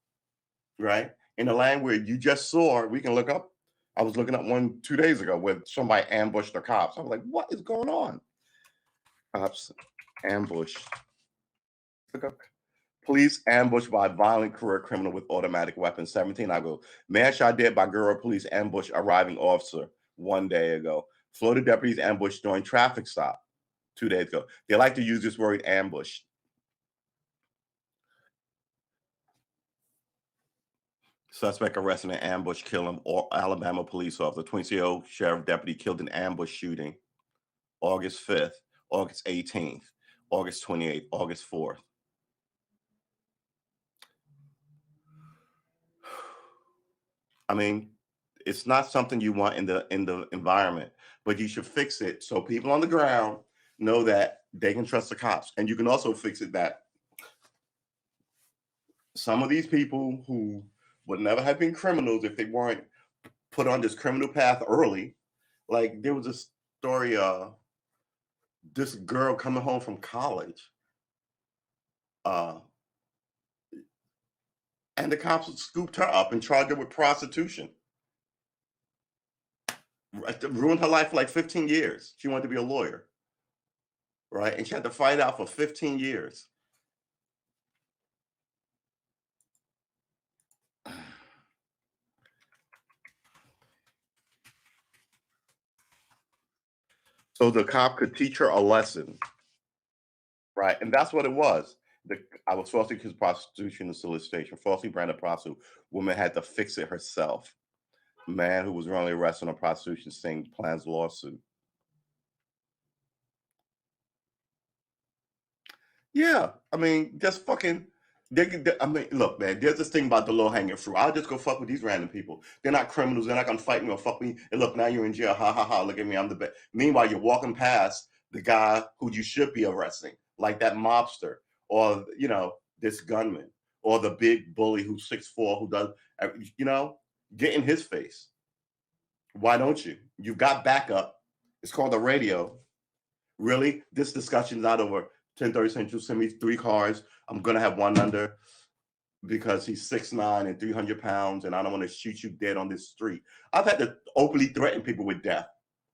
right? In a land where you just saw, we can look up. I was looking up one 2 days ago where somebody ambushed the cops. I was like, what is going on? Cops ambush. Look up. Police ambushed by violent career criminal with automatic weapon. 17. I go, man shot dead by girl police ambush arriving officer 1 day ago. Florida deputies ambushed during traffic stop 2 days ago. They like to use this word ambush. Suspect arrested in ambush killing Alabama police officer. 20-year-old sheriff deputy killed in ambush shooting. August 5th, August 18th, August 28th, August 4th. I mean, it's not something you want in the environment, but you should fix it so people on the ground know that they can trust the cops. And you can also fix it that some of these people who would never have been criminals if they weren't put on this criminal path early. Like there was a story, this girl coming home from college, and the cops scooped her up and charged her with prostitution. Ruined her life for like 15 years. She wanted to be a lawyer, right? And she had to fight out for 15 years. So the cop could teach her a lesson, right? And that's what it was. I was falsely accused of prostitution and solicitation, falsely branded prostitute. Woman had to fix it herself. Man who was wrongly arrested on prostitution sting plans lawsuit. Yeah, I mean, just fucking. Look, man. There's this thing about the low hanging fruit. I'll just go fuck with these random people. They're not criminals. They're not gonna fight me or fuck me. And look, now you're in jail. Ha ha ha. Look at me. I'm the best. Meanwhile, you're walking past the guy who you should be arresting, like that mobster, or this gunman, or the big bully who's 6'4", who does, get in his face. Why don't you? You've got backup. It's called the radio. Really, this discussion's not over. 10:30 Central, send me 3 cars. I'm gonna have one under because he's 6'9" and 300 pounds, and I don't want to shoot you dead on this street. I've had to openly threaten people with death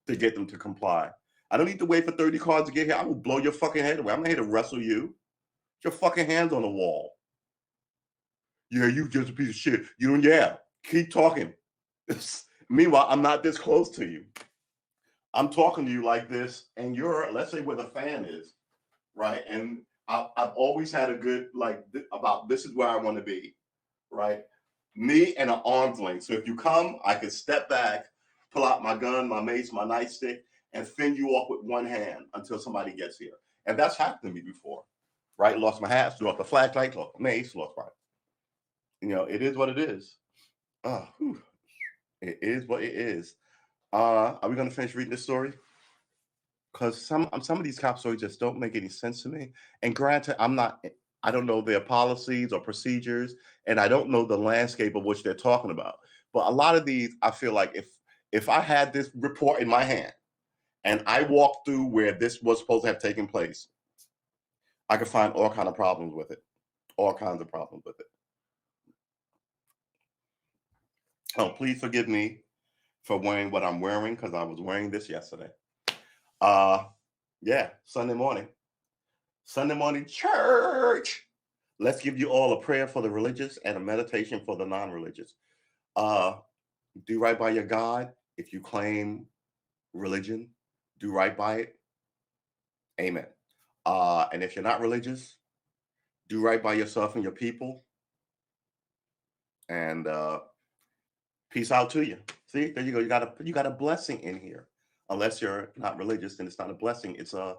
to get them to comply. I don't need to wait for 30 cars to get here. I will blow your fucking head away. I'm not here to wrestle you. Get your fucking hands on the wall. Yeah, you just a piece of shit. You don't. Yeah, keep talking. Meanwhile, I'm not this close to you. I'm talking to you like this, and you're, let's say, where the fan is. Right. And I've always had a good, about this is where I want to be. Right. Me and an arm's length. So if you come, I can step back, pull out my gun, my mace, my nightstick, and fend you off with one hand until somebody gets here. And that's happened to me before. Right. Lost my hat, threw off the flashlight, lost my mace, lost my. It is what it is. It is what it is. Are we gonna finish reading this story? Because some of these cop stories just don't make any sense to me. And granted, I don't know their policies or procedures, and I don't know the landscape of which they're talking about. But a lot of these, I feel like if I had this report in my hand and I walked through where this was supposed to have taken place, I could find all kind of problems with it. All kinds of problems with it. Oh, please forgive me for wearing what I'm wearing because I was wearing this yesterday. Uh yeah, Sunday morning. Sunday morning church. Let's give you all a prayer for the religious and a meditation for the non-religious. Uh do right by your God. If you claim religion, do right by it. Amen. And if you're not religious, do right by yourself and your people. And peace out to you. See, there you go. You got a blessing in here. Unless you're not religious, then it's not a blessing. It's a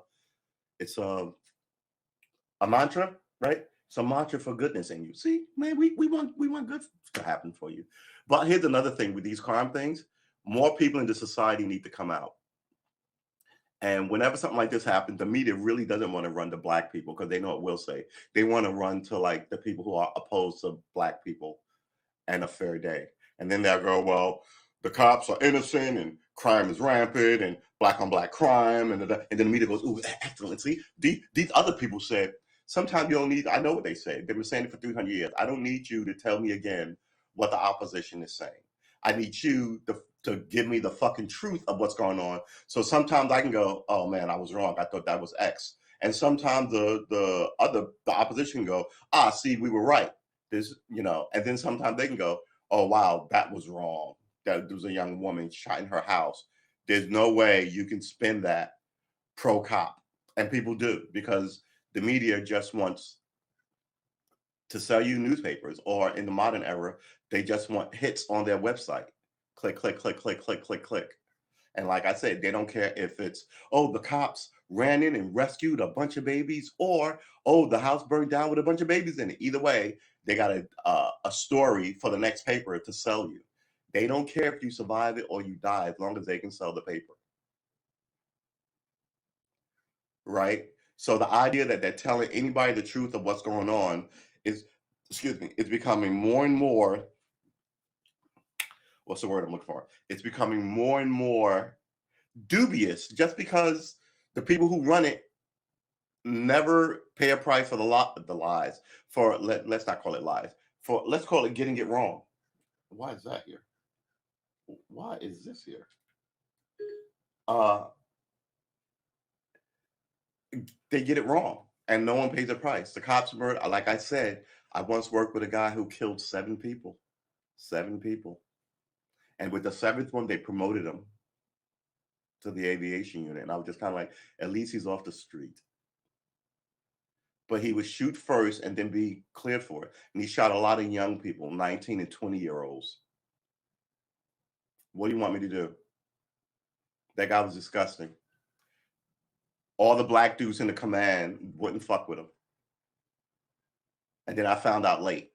mantra, right? It's a mantra for goodness in you. See, man, we want good to happen for you. But here's another thing with these crime things: more people in the society need to come out. And whenever something like this happens, the media really doesn't want to run to black people because they know it will say. They want to run to like the people who are opposed to black people and a fair day. And then they'll go, well, the cops are innocent and crime is rampant and black on black crime. And then the media goes, ooh, excellent. See, these other people said, sometimes you don't need, I know what they say. They've been saying it for 300 years. I don't need you to tell me again what the opposition is saying. I need you to give me the fucking truth of what's going on. So sometimes I can go, oh man, I was wrong. I thought that was X. And sometimes the opposition can go, see, we were right. And then sometimes they can go, oh wow, that was wrong. That there was a young woman shot in her house. There's no way you can spin that pro cop. And people do because the media just wants to sell you newspapers, or in the modern era, they just want hits on their website. Click, click, click, click, click, click, click. And like I said, they don't care if it's, oh, the cops ran in and rescued a bunch of babies, or, oh, the house burned down with a bunch of babies in it. Either way, they got a story for the next paper to sell you. They don't care if you survive it or you die as long as they can sell the paper. Right? So the idea that they're telling anybody the truth of what's going on is, excuse me, it's becoming more and more, what's the word I'm looking for? It's becoming more and more dubious just because the people who run it never pay a price for the lies. Let's not call it lies. Let's call it getting it wrong. Why is that here? Why is this here? Uh they get it wrong and no one pays a price. The cops murder, like I said, I once worked with a guy who killed 7 people. 7 people. And with the seventh one, they promoted him to the aviation unit. And I was just kind of like, at least he's off the street. But he would shoot first and then be cleared for it. And he shot a lot of young people, 19 and 20-year-olds. What do you want me to do? That guy was disgusting. All the black dudes in the command wouldn't fuck with him. And then I found out late.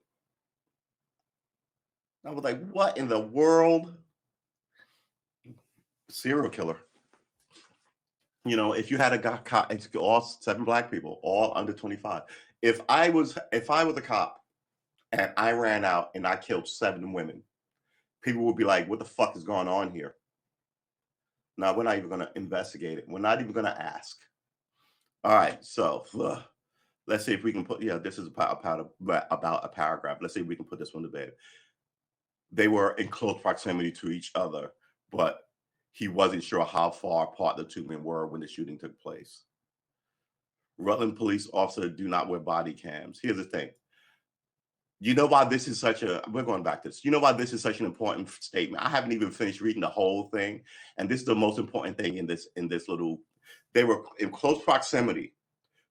I was like, what in the world? Serial killer. If you had a guy, it's all 7 black people, all under 25. If I was a cop and I ran out and I killed 7 women, people would be like, what the fuck is going on here? No, we're not even going to investigate it. We're not even going to ask. All right, so let's see if we can put, this is about a paragraph. Let's see if we can put this one to bed. They were in close proximity to each other, but he wasn't sure how far apart the 2 men were when the shooting took place. Rutland police officers do not wear body cams. Here's the thing. You know why this is we're going back to this. You know why this is such an important statement? I haven't even finished reading the whole thing. And this is the most important thing in this little, they were in close proximity,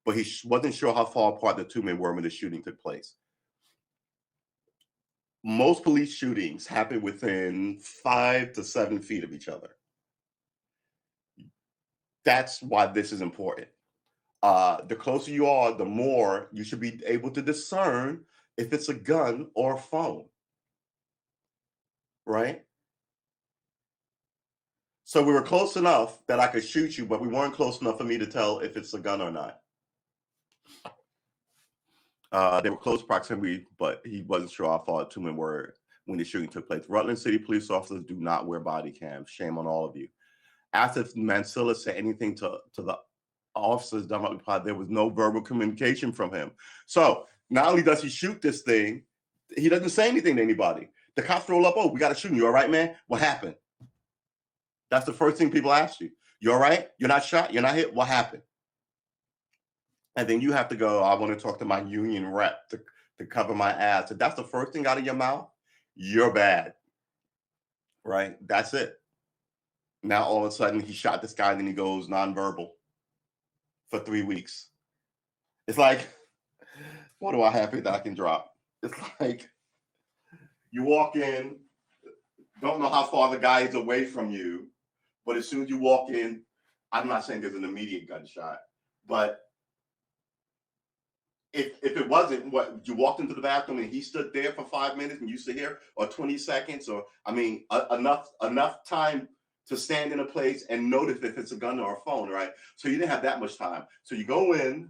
but he wasn't sure how far apart the 2 men were when the shooting took place. Most police shootings happen within 5 to 7 feet of each other. That's why this is important. The closer you are, the more you should be able to discern if it's a gun or a phone, right? So we were close enough that I could shoot you, but we weren't close enough for me to tell if it's a gun or not. They were close proximity, but he wasn't sure how far two men were when the shooting took place. Rutland City police officers do not wear body cams. Shame on all of you. After Mansilla said anything to the officers, there was no verbal communication from him. So not only does he shoot this thing, he doesn't say anything to anybody. The cops roll up, oh, we got to shoot him. You all right, man? What happened? That's the first thing people ask you. You all right? You're not shot? You're not hit? What happened? And then you have to go, I want to talk to my union rep to cover my ass. If that's the first thing out of your mouth, you're bad. Right? That's it. Now all of a sudden he shot this guy and then he goes nonverbal for 3 weeks. It's like, what do I have here that I can drop? It's like you walk in, don't know how far the guy is away from you, but as soon as you walk in, I'm not saying there's an immediate gunshot, but if it wasn't, what, you walked into the bathroom and he stood there for 5 minutes and you sit here, or 20 seconds, or I mean, enough time to stand in a place and notice if it's a gun or a phone, right? So you didn't have that much time. So you go in,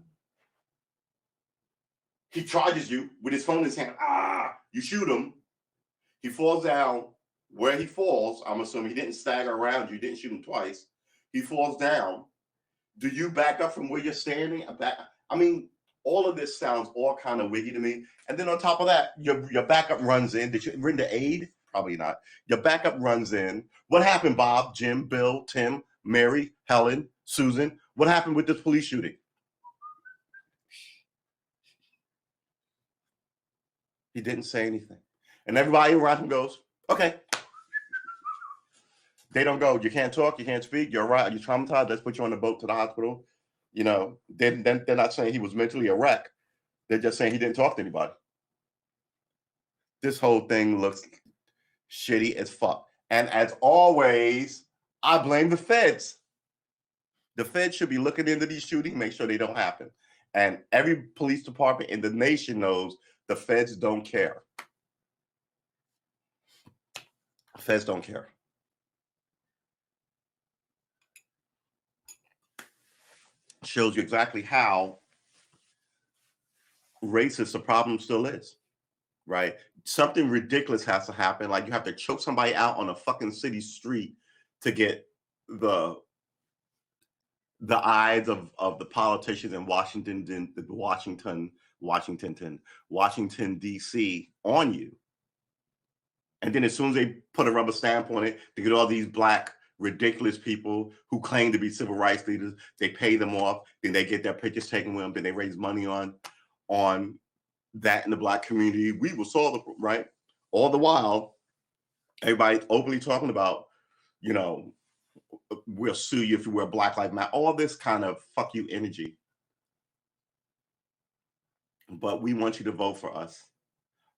he charges you with his phone in his hand. You shoot him. He falls down. Where he falls, I'm assuming he didn't stagger around you, didn't shoot him twice. He falls down. Do you back up from where you're standing? I mean, all of this sounds all kind of wiggy to me. And then on top of that, your backup runs in. Did you render aid? Probably not. Your backup runs in. What happened, Bob, Jim, Bill, Tim, Mary, Helen, Susan? What happened with this police shooting? He didn't say anything. And everybody around him goes, okay. They don't go, you can't talk, you can't speak, you're right, you're traumatized, let's put you on the boat to the hospital. You know, they're not saying he was mentally a wreck. They're just saying he didn't talk to anybody. This whole thing looks shitty as fuck. And as always, I blame the feds. The feds should be looking into these shootings, make sure they don't happen. And every police department in the nation knows the feds don't care. Feds don't care. Shows you exactly how racist the problem still is, right? Something ridiculous has to happen. Like you have to choke somebody out on a fucking city street to get the eyes of the politicians in Washington D.C. on you. And then as soon as they put a rubber stamp on it, they get all these black ridiculous people who claim to be civil rights leaders. They pay them off, then they get their pictures taken with them, then they raise money on that in the black community. We will solve the right. All the while, everybody's openly talking about, you know, we'll sue you if you wear Black Lives Matter. All this kind of fuck you energy. But we want you to vote for us,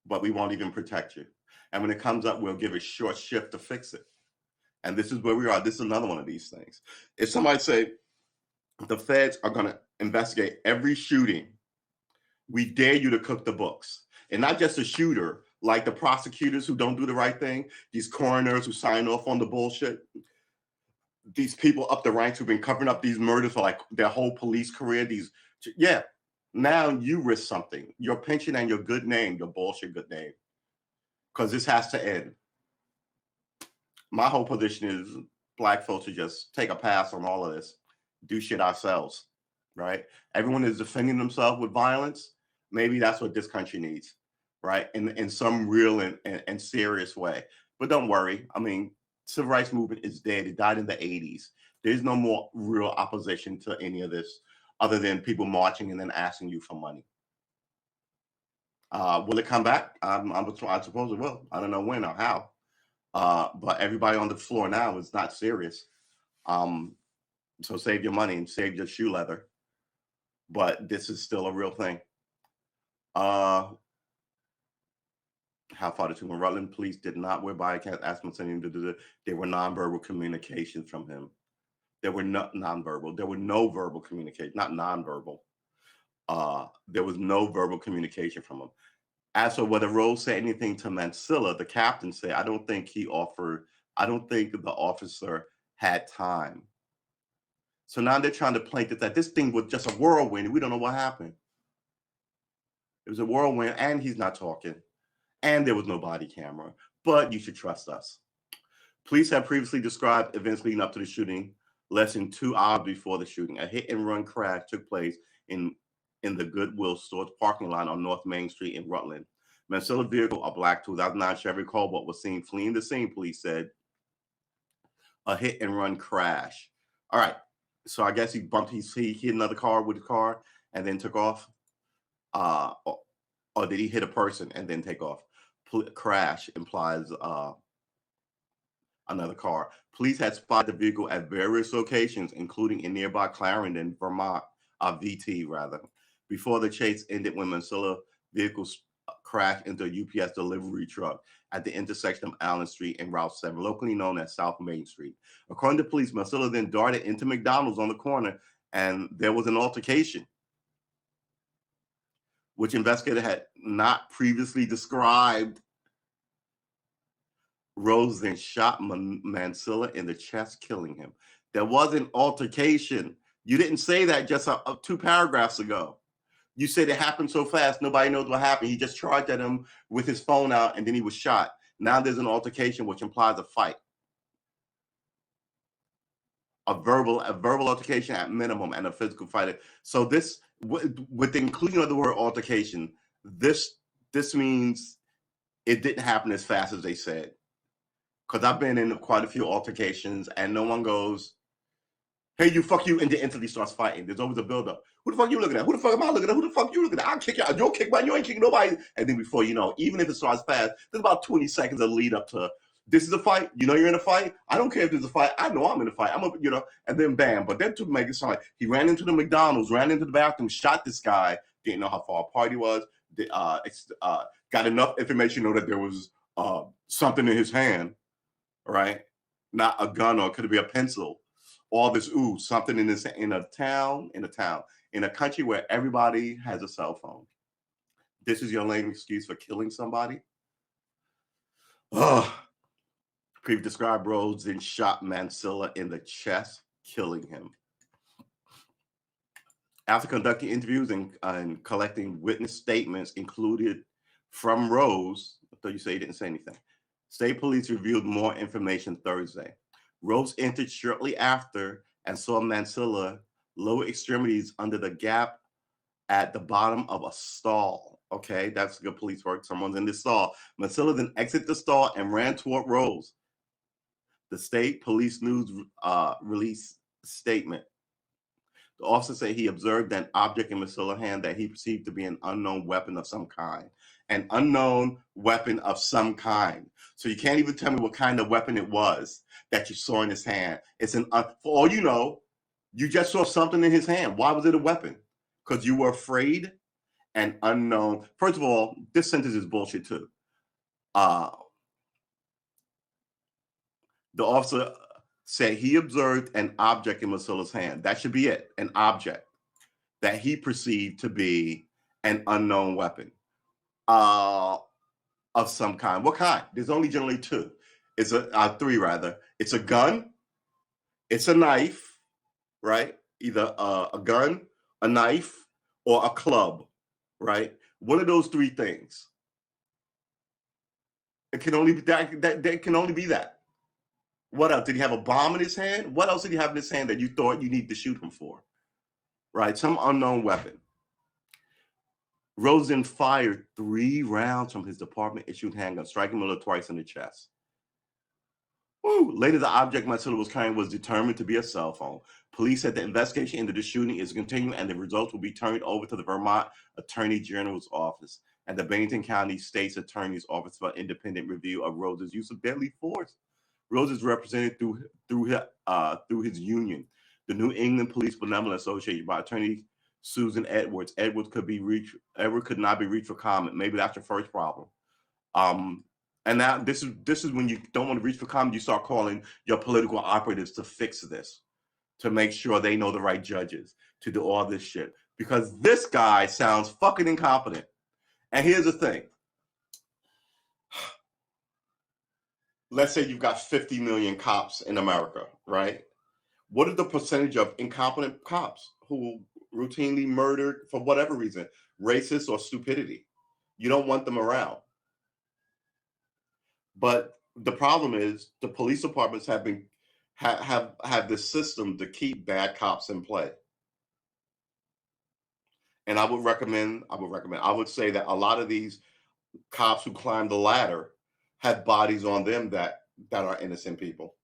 but we won't even protect you. And when it comes up, we'll give a short shift to fix it. And this is where we are. This is another one of these things. If somebody say the feds are going to investigate every shooting, we dare you to cook the books. And not just a shooter, like the prosecutors who don't do the right thing, these coroners who sign off on the bullshit, these people up the ranks who've been covering up these murders for like their whole police career. Now you risk something. Your pension and your good name, your bullshit good name. Because this has to end. My whole position is black folks should just take a pass on all of this, do shit ourselves, right? Everyone is defending themselves with violence. Maybe that's what this country needs, right? In some real and serious way. But don't worry. I mean, civil rights movement is dead. It died in the 80s. There's no more real opposition to any of this other than people marching and then asking you for money. Will it come back? I suppose it will. I don't know when or how. But everybody on the floor now is not serious. So save your money and save your shoe leather. But this is still a real thing. How far the two Rutland police did not wear body cams, there were nonverbal communications from him. There were no nonverbal. There were no verbal communication, not nonverbal. There was no verbal communication from him. As for whether Rose said anything to Mansilla, the captain said, I don't think the officer had time. So now they're trying to paint it that this thing was just a whirlwind. We don't know what happened. It was a whirlwind, and he's not talking, and there was no body camera. But you should trust us. Police have previously described events leading up to the shooting less than 2 hours before the shooting. A hit-and-run crash took place in the Goodwill store's parking lot on North Main Street in Rutland. Mancilla's vehicle, a black 2009 Chevy Cobalt, was seen fleeing the scene, police said. A hit-and-run crash. All right. So I guess he hit another car with his car and then took off. Or did he hit a person and then take off? Crash implies another car. Police had spotted the vehicle at various locations, including in nearby Clarendon, Vermont, VT rather, before the chase ended when Mancilla's vehicle crashed into a UPS delivery truck at the intersection of Allen Street and Route 7, locally known as South Main Street. According to police, Mancilla then darted into McDonald's on the corner, and there was an altercation, which investigators had not previously described. Rose then shot Mancilla in the chest, killing him. There was an altercation. You didn't say that just 2 paragraphs ago. You said it happened so fast, nobody knows what happened. He just charged at him with his phone out, and then he was shot. Now there's an altercation, which implies a fight. A verbal altercation at minimum, and a physical fight. So this, with the inclusion of the word altercation, this means it didn't happen as fast as they said. Because I've been in quite a few altercations, and no one goes, "Hey, you, fuck you," and then instantly starts fighting. There's always a buildup. Who the fuck you looking at? Who the fuck am I looking at? Who the fuck you looking at? I'll kick you out. You'll kick mine. You ain't kicking nobody. And then before you know, even if it starts fast, there's about 20 seconds of lead up to, this is a fight. You know you're in a fight. I don't care if there's a fight. I know I'm in a fight. I'm a, and then bam. But then to make it sound like he ran into the McDonald's, ran into the bathroom, shot this guy, didn't know how far apart he was, got enough information to know that there was something in his hand, right? Not a gun, or it could be a pencil. All this, something in a country where everybody has a cell phone. This is your lame excuse for killing somebody? Previous described Rose then shot Mancilla in the chest, killing him. After conducting interviews and collecting witness statements included from Rose, I thought you said you didn't say anything. State police revealed more information Thursday. Rose entered shortly after and saw Mancilla lower extremities under the gap at the bottom of a stall. Okay, that's good police work. Someone's in this stall. Mancilla then exited the stall and ran toward Rose. The state police news released a statement. The officer said he observed an object in Mancilla's hand that he perceived to be an unknown weapon of some kind. An unknown weapon of some kind. So you can't even tell me what kind of weapon it was that you saw in his hand. It's for all you know, you just saw something in his hand. Why was it a weapon? Because you were afraid and unknown. First of all, this sentence is bullshit too. The officer said he observed an object in Mancilla's hand. That should be it, an object that he perceived to be an unknown weapon of some kind. What kind? There's only generally 2. It's 3 rather. It's a gun, it's a knife, right? Either a gun, a knife, or a club, right? One of those 3 things. It can only be that can only be that. What else? Did he have a bomb in his hand? What else did he have in his hand that you thought you need to shoot him for? Right? Some unknown weapon. Rose then fired 3 rounds from his department-issued handgun, striking Miller twice in the chest. Later, the object Mancilla was carrying was determined to be a cell phone. Police said the investigation into the shooting is continuing, and the results will be turned over to the Vermont Attorney General's office and the Bennington County State's Attorney's Office for independent review of Rose's use of deadly force. Rose is represented through his union, the New England Police Benevolent Association, by Attorney Susan Edwards. Edwards could not be reached for comment. Maybe that's your first problem. And now this is when you don't want to reach for comment. You start calling your political operatives to fix this, to make sure they know the right judges, to do all this shit. Because this guy sounds fucking incompetent. And here's the thing. let's say you've got 50 million cops in America, right? What is the percentage of incompetent cops who routinely murdered for whatever reason, racist or stupidity? You don't want them around. But the problem is the police departments have this system to keep bad cops in play. And I would say that a lot of these cops who climb the ladder have bodies on them that are innocent people.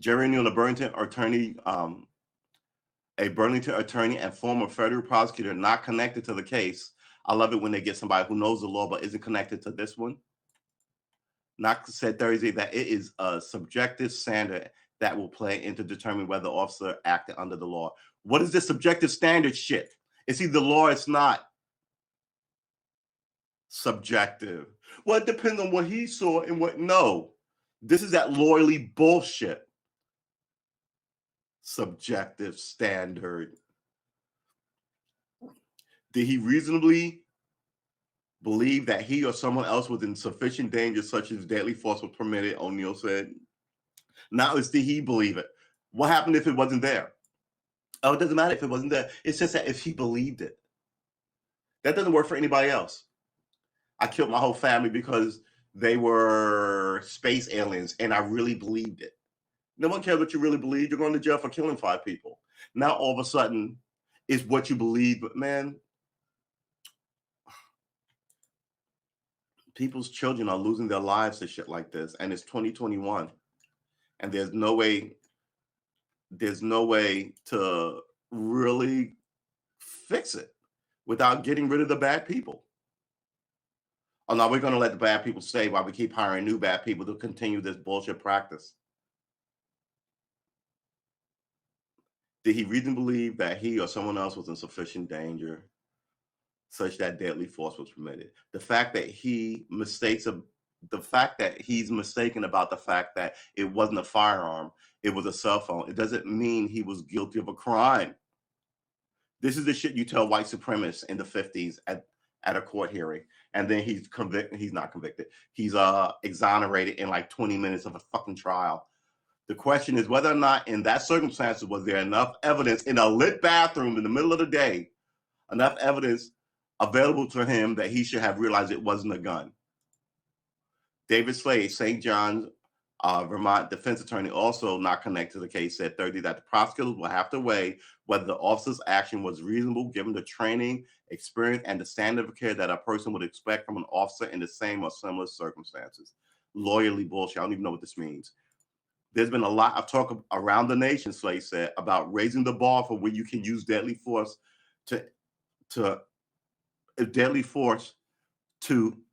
Jerry Neal, a Burlington attorney, and former federal prosecutor not connected to the case. I love it when they get somebody who knows the law but isn't connected to this one. Not said Thursday that it is a subjective standard that will play into determining whether the officer acted under the law. What is this subjective standard shit? It's either law or it's not. Subjective. Well, it depends on what he saw and what. No, this is that loyally bullshit. Subjective standard. Did he reasonably believe that he or someone else was in sufficient danger such as deadly force was permitted? O'Neill said. Now it's did he believe it? What happened if it wasn't there? Oh, it doesn't matter if it wasn't there. It's just that if he believed it. That doesn't work for anybody else. I killed my whole family because they were space aliens and I really believed it. No one cares what you really believe. You're going to jail for killing 5 people. Now all of a sudden it's what you believe, but man, people's children are losing their lives to shit like this, and it's 2021, and there's no way to really fix it without getting rid of the bad people. Oh no, we're going to let the bad people stay while we keep hiring new bad people to continue this bullshit practice. Did he reasonably believe that he or someone else was in sufficient danger such that deadly force was permitted? The fact that he's mistaken about the fact that it wasn't a firearm, it was a cell phone, it doesn't mean he was guilty of a crime. This is the shit you tell white supremacists in the 50s at a court hearing, and then he's convicted. He's not convicted. He's exonerated in like 20 minutes of a fucking trial. The question is whether or not in that circumstances was there enough evidence in a lit bathroom in the middle of the day, enough evidence available to him that he should have realized it wasn't a gun. David Slade, St. John's, Vermont defense attorney, also not connected to the case, said Thursday that the prosecutors will have to weigh whether the officer's action was reasonable given the training, experience, and the standard of care that a person would expect from an officer in the same or similar circumstances. Lawyerly bullshit. I don't even know what this means. There's been a lot of talk around the nation, Slade said, about raising the bar for when you can use deadly force to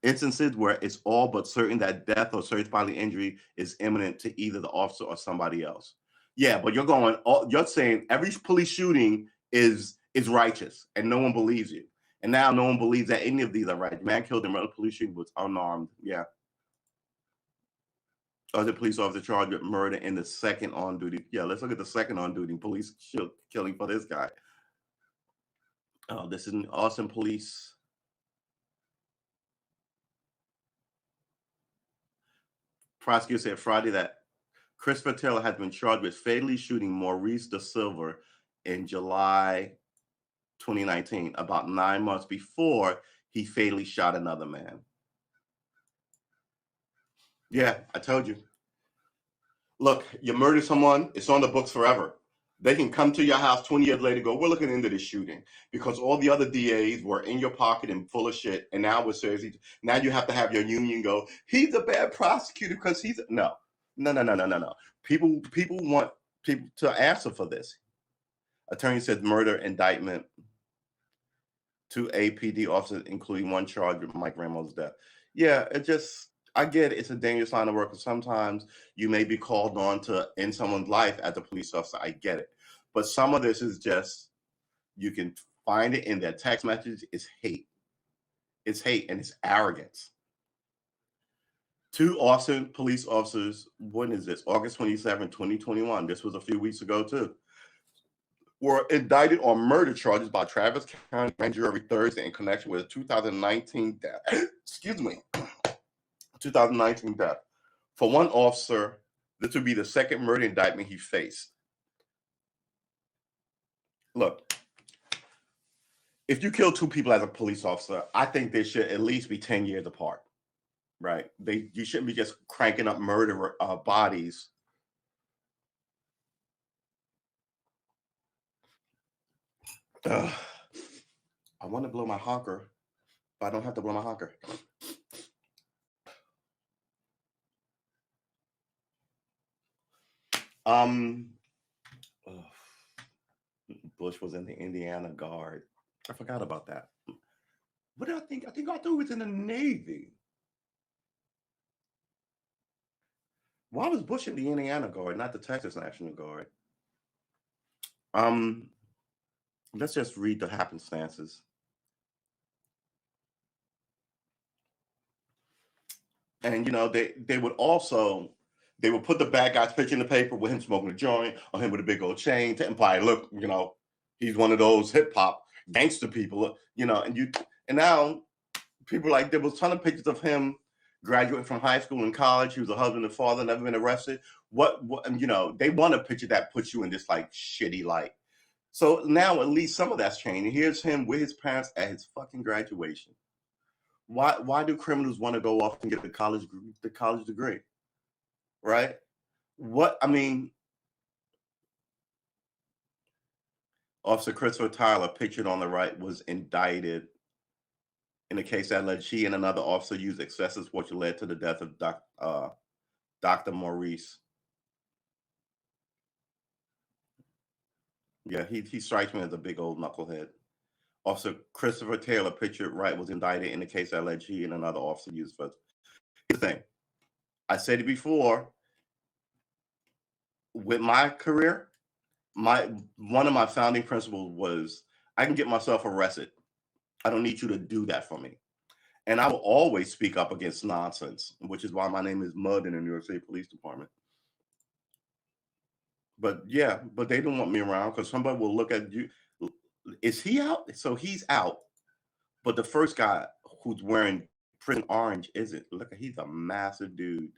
instances where it's all but certain that death or serious bodily injury is imminent to either the officer or somebody else. Yeah, but you're saying every police shooting is righteous and no one believes you. And now no one believes that any of these are right. Man killed in another police shooting was unarmed. Yeah. Other police officer charged with murder in the second on duty. Yeah, let's look at the second on duty police killing for this guy. Oh, this is an Austin police. Prosecutor said Friday that Christopher Taylor has been charged with fatally shooting Maurice Da Silva in July 2019, about 9 months before he fatally shot another man. Yeah, I told you. Look, you murder someone, it's on the books forever. They can come to your house 20 years later and go, we're looking into this shooting because all the other DAs were in your pocket and full of shit. And now we're seriously, now you have to have your union go, he's a bad prosecutor because he's, no. People want people to answer for this. Attorney said murder indictment, 2 APD officers, including 1 charge with Mike Ramo's death. Yeah, I get it. It's a dangerous line of work. Sometimes you may be called on to end someone's life as a police officer. I get it. But some of this is just, you can find it in their text messages. It's hate. It's hate and it's arrogance. 2 Austin police officers, when is this? August 27, 2021. This was a few weeks ago too. were indicted on murder charges by Travis County grand jury Thursday in connection with a 2019 death. Excuse me. 2019 death. For one officer, this would be the second murder indictment he faced. Look, if you kill two people as a police officer, I think they should at least be 10 years apart, right? You shouldn't be just cranking up murder bodies. I want to blow my honker, but I don't have to blow my honker. Bush was in the Indiana Guard. I forgot about that. What did I think? I thought he was in the Navy. Why was Bush in the Indiana Guard, not the Texas National Guard? Let's just read the happenstances. And they would put the bad guy's picture in the paper with him smoking a joint or him with a big old chain to imply, look, he's one of those hip hop gangster people, and now people there was a ton of pictures of him graduating from high school and college. He was a husband and father, never been arrested. What they want a picture that puts you in this shitty light. So now at least some of that's changed. And here's him with his parents at his fucking graduation. Why do criminals want to go off and get the college degree? Right? Officer Christopher Tyler, pictured on the right, was indicted in a case that alleged he and another officer used excessive force that led to the death of Dr. Maurice. Yeah, he strikes me as a big old knucklehead. Officer Christopher Taylor, pictured right, was indicted in the case that alleged he and another officer used for. Here's the thing. I said it before. With my career, one of my founding principles was I can get myself arrested. I don't need you to do that for me. And I will always speak up against nonsense, which is why my name is Mud in the New York City Police Department. But they don't want me around because somebody will look at you. Is he out? So he's out. But the first guy who's wearing prison orange isn't. Look, he's a massive dude.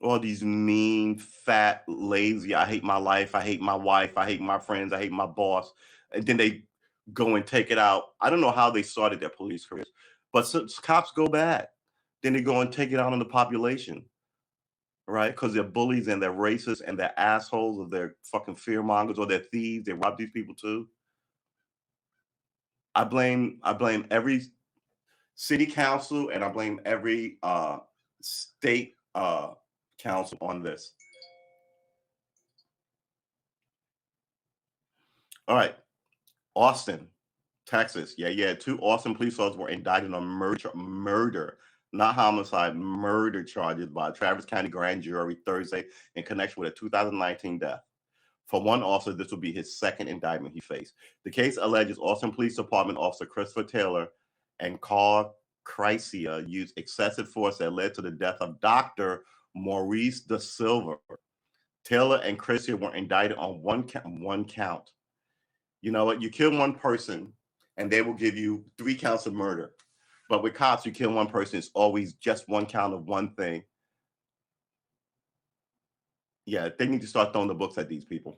All these mean, fat, lazy, I hate my life, I hate my wife, I hate my friends, I hate my boss. And then they go and take it out. I don't know how they started their police careers, but cops go bad. Then they go and take it out on the population, right? Because they're bullies and they're racists and they're assholes or they're fucking fear mongers or they're thieves. They rob these people too. I blame every city council and I blame every state council on this. All right. Austin, Texas. Yeah. 2 Austin police officers were indicted on murder, not homicide, murder charges by Travis County grand jury Thursday in connection with a 2019 death. For one officer, this will be his second indictment he faced. The case alleges Austin Police Department officer Christopher Taylor and Carl Chrysia used excessive force that led to the death of Dr. Maurice Da Silva. Taylor and Chrysia were indicted on one count. You know what? You kill one person and they will give you 3 counts of murder. But with cops, you kill one person, it's always just 1 count of one thing. Yeah, they need to start throwing the books at these people.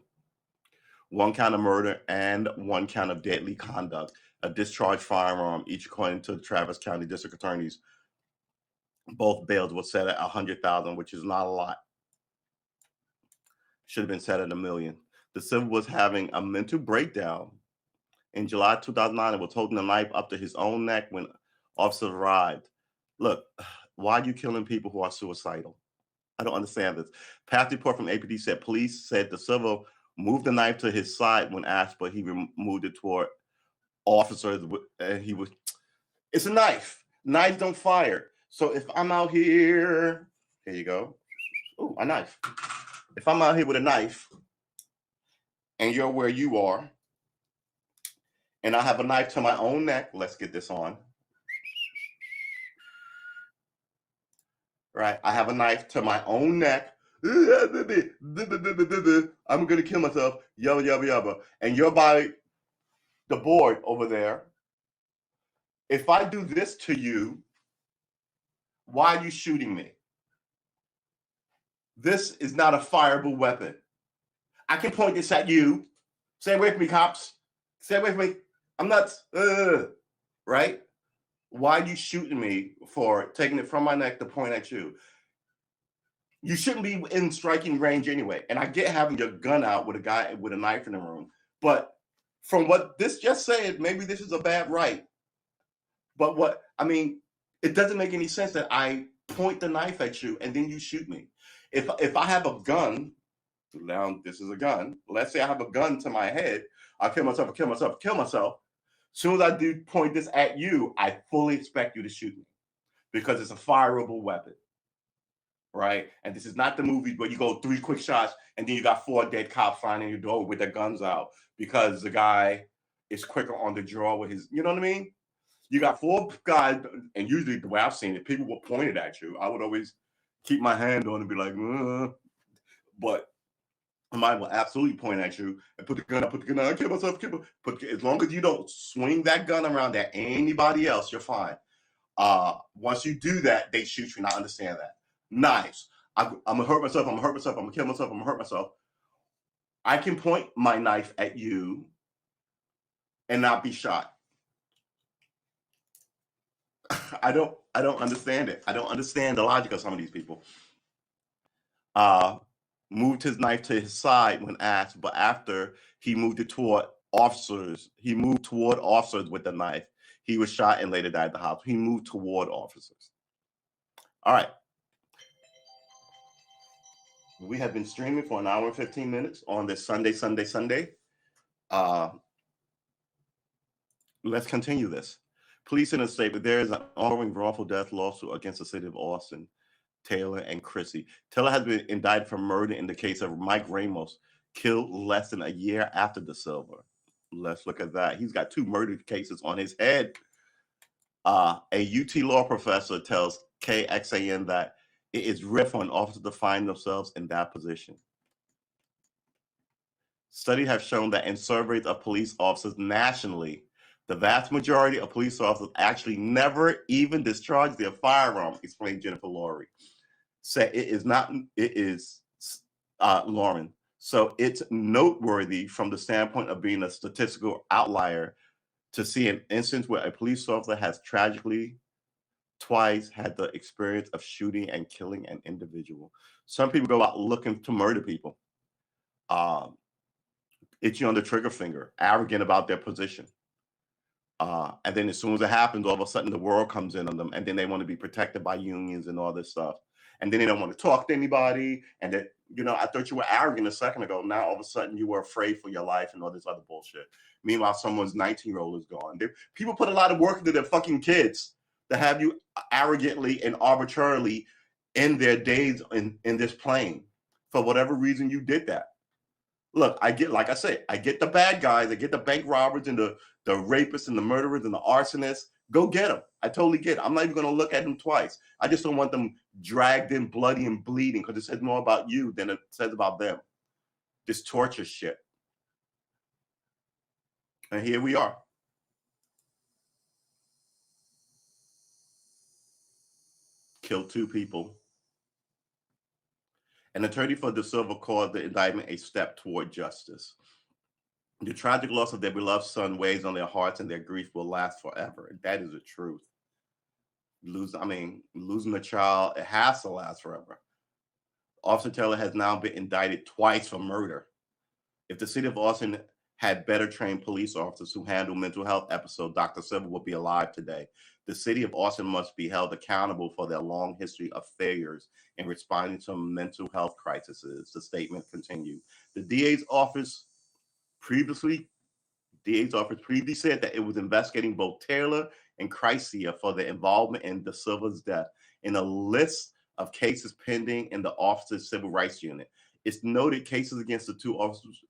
1 count of murder and 1 count of deadly conduct, a discharged firearm, each according to the Travis County District Attorneys. Both bails were set at $100,000, which is not a lot. Should have been set at $1 million. The civil was having a mental breakdown in July 2009 and was holding a knife up to his own neck when officers arrived. Look, why are you killing people who are suicidal? I don't understand this. Past report from APD said police said the civil moved the knife to his side when asked, but he moved it toward officers. And it's a knife. Knives don't fire. So if I'm out here you go. Oh, a knife. If I'm out here with a knife and you're where you are, and I have a knife to my own neck, let's get this on. Right? I have a knife to my own neck I'm gonna kill myself, yabba yabba yabba. And you're by the board over there. If I do this to you, why are you shooting me? This is not a fireable weapon. I can point this at you. Stay away from me, cops. Stay away from me. I'm nuts. Right? Why are you shooting me for taking it from my neck to point at you? You shouldn't be in striking range anyway. And I get having your gun out with a guy with a knife in the room. But from what this just said, maybe this is a bad right. But what I mean, it doesn't make any sense that I point the knife at you and then you shoot me. If I have a gun, now this is a gun. Let's say I have a gun to my head, I'll kill myself, kill myself, kill myself. As soon as I do point this at you, I fully expect you to shoot me because it's a fireable weapon. Right? And this is not the movie where you go 3 quick shots and then you got 4 dead cops flying in your door with their guns out because the guy is quicker on the draw with his, you know what I mean? You got 4 guys, and usually the way I've seen it, people will point it at you. I would always keep my hand on and be like, but mine will absolutely point at you and put the gun up, kill myself, as long as you don't swing that gun around at anybody else, you're fine. Once you do that, they shoot you, and I understand that. Knives. I'm gonna hurt myself, I'm gonna kill myself, I'm gonna hurt myself. I can point my knife at you and not be shot. I don't understand it. I don't understand the logic of some of these people. Moved his knife to his side when asked, but after he moved it toward officers, with the knife. He was shot and later died at the hospital. He moved toward officers. All right. We have been streaming for an hour and 15 minutes on this Sunday. Let's continue this. Police in a statement, there is an ongoing wrongful death lawsuit against the city of Austin, Taylor, and Chrissy. Taylor has been indicted for murder in the case of Mike Ramos, killed less than a year after Da Silva. Let's look at that. He's got 2 murder cases on his head. A UT law professor tells KXAN that it is rare for an officer to find themselves in that position. Studies have shown that in surveys of police officers nationally, the vast majority of police officers actually never even discharge their firearm, explained Jennifer Laurie. Said Lauren. So it's noteworthy from the standpoint of being a statistical outlier to see an instance where a police officer has tragically twice had the experience of shooting and killing an individual. Some people go out looking to murder people, itching on the trigger finger, arrogant about their position. And then as soon as it happens, all of a sudden the world comes in on them, and then they want to be protected by unions and all this stuff. And then they don't want to talk to anybody. And that, I thought you were arrogant a second ago. Now all of a sudden you were afraid for your life and all this other bullshit. Meanwhile, someone's 19-year-old is gone. People put a lot of work into their fucking kids to have you arrogantly and arbitrarily end their days in this plane. For whatever reason you did that. Look, I get the bad guys, I get the bank robbers and the rapists and the murderers and the arsonists. Go get them. I totally get it. I'm not even going to look at them twice. I just don't want them dragged in bloody and bleeding because it says more about you than it says about them. This torture shit. And here we are. Killed 2 people. An attorney for Da Silva called the indictment a step toward justice. The tragic loss of their beloved son weighs on their hearts, and their grief will last forever. And that is the truth. Losing a child, it has to last forever. Officer Taylor has now been indicted twice for murder. If the city of Austin had better trained police officers who handle mental health episodes, Dr. Silva would be alive today. The city of Austin must be held accountable for their long history of failures in responding to mental health crises, the statement continued. The DA's office previously said that it was investigating both Taylor and Chrysia for their involvement in Da Silva's death in a list of cases pending in the officer's civil rights unit. It's noted cases against the 2 officers.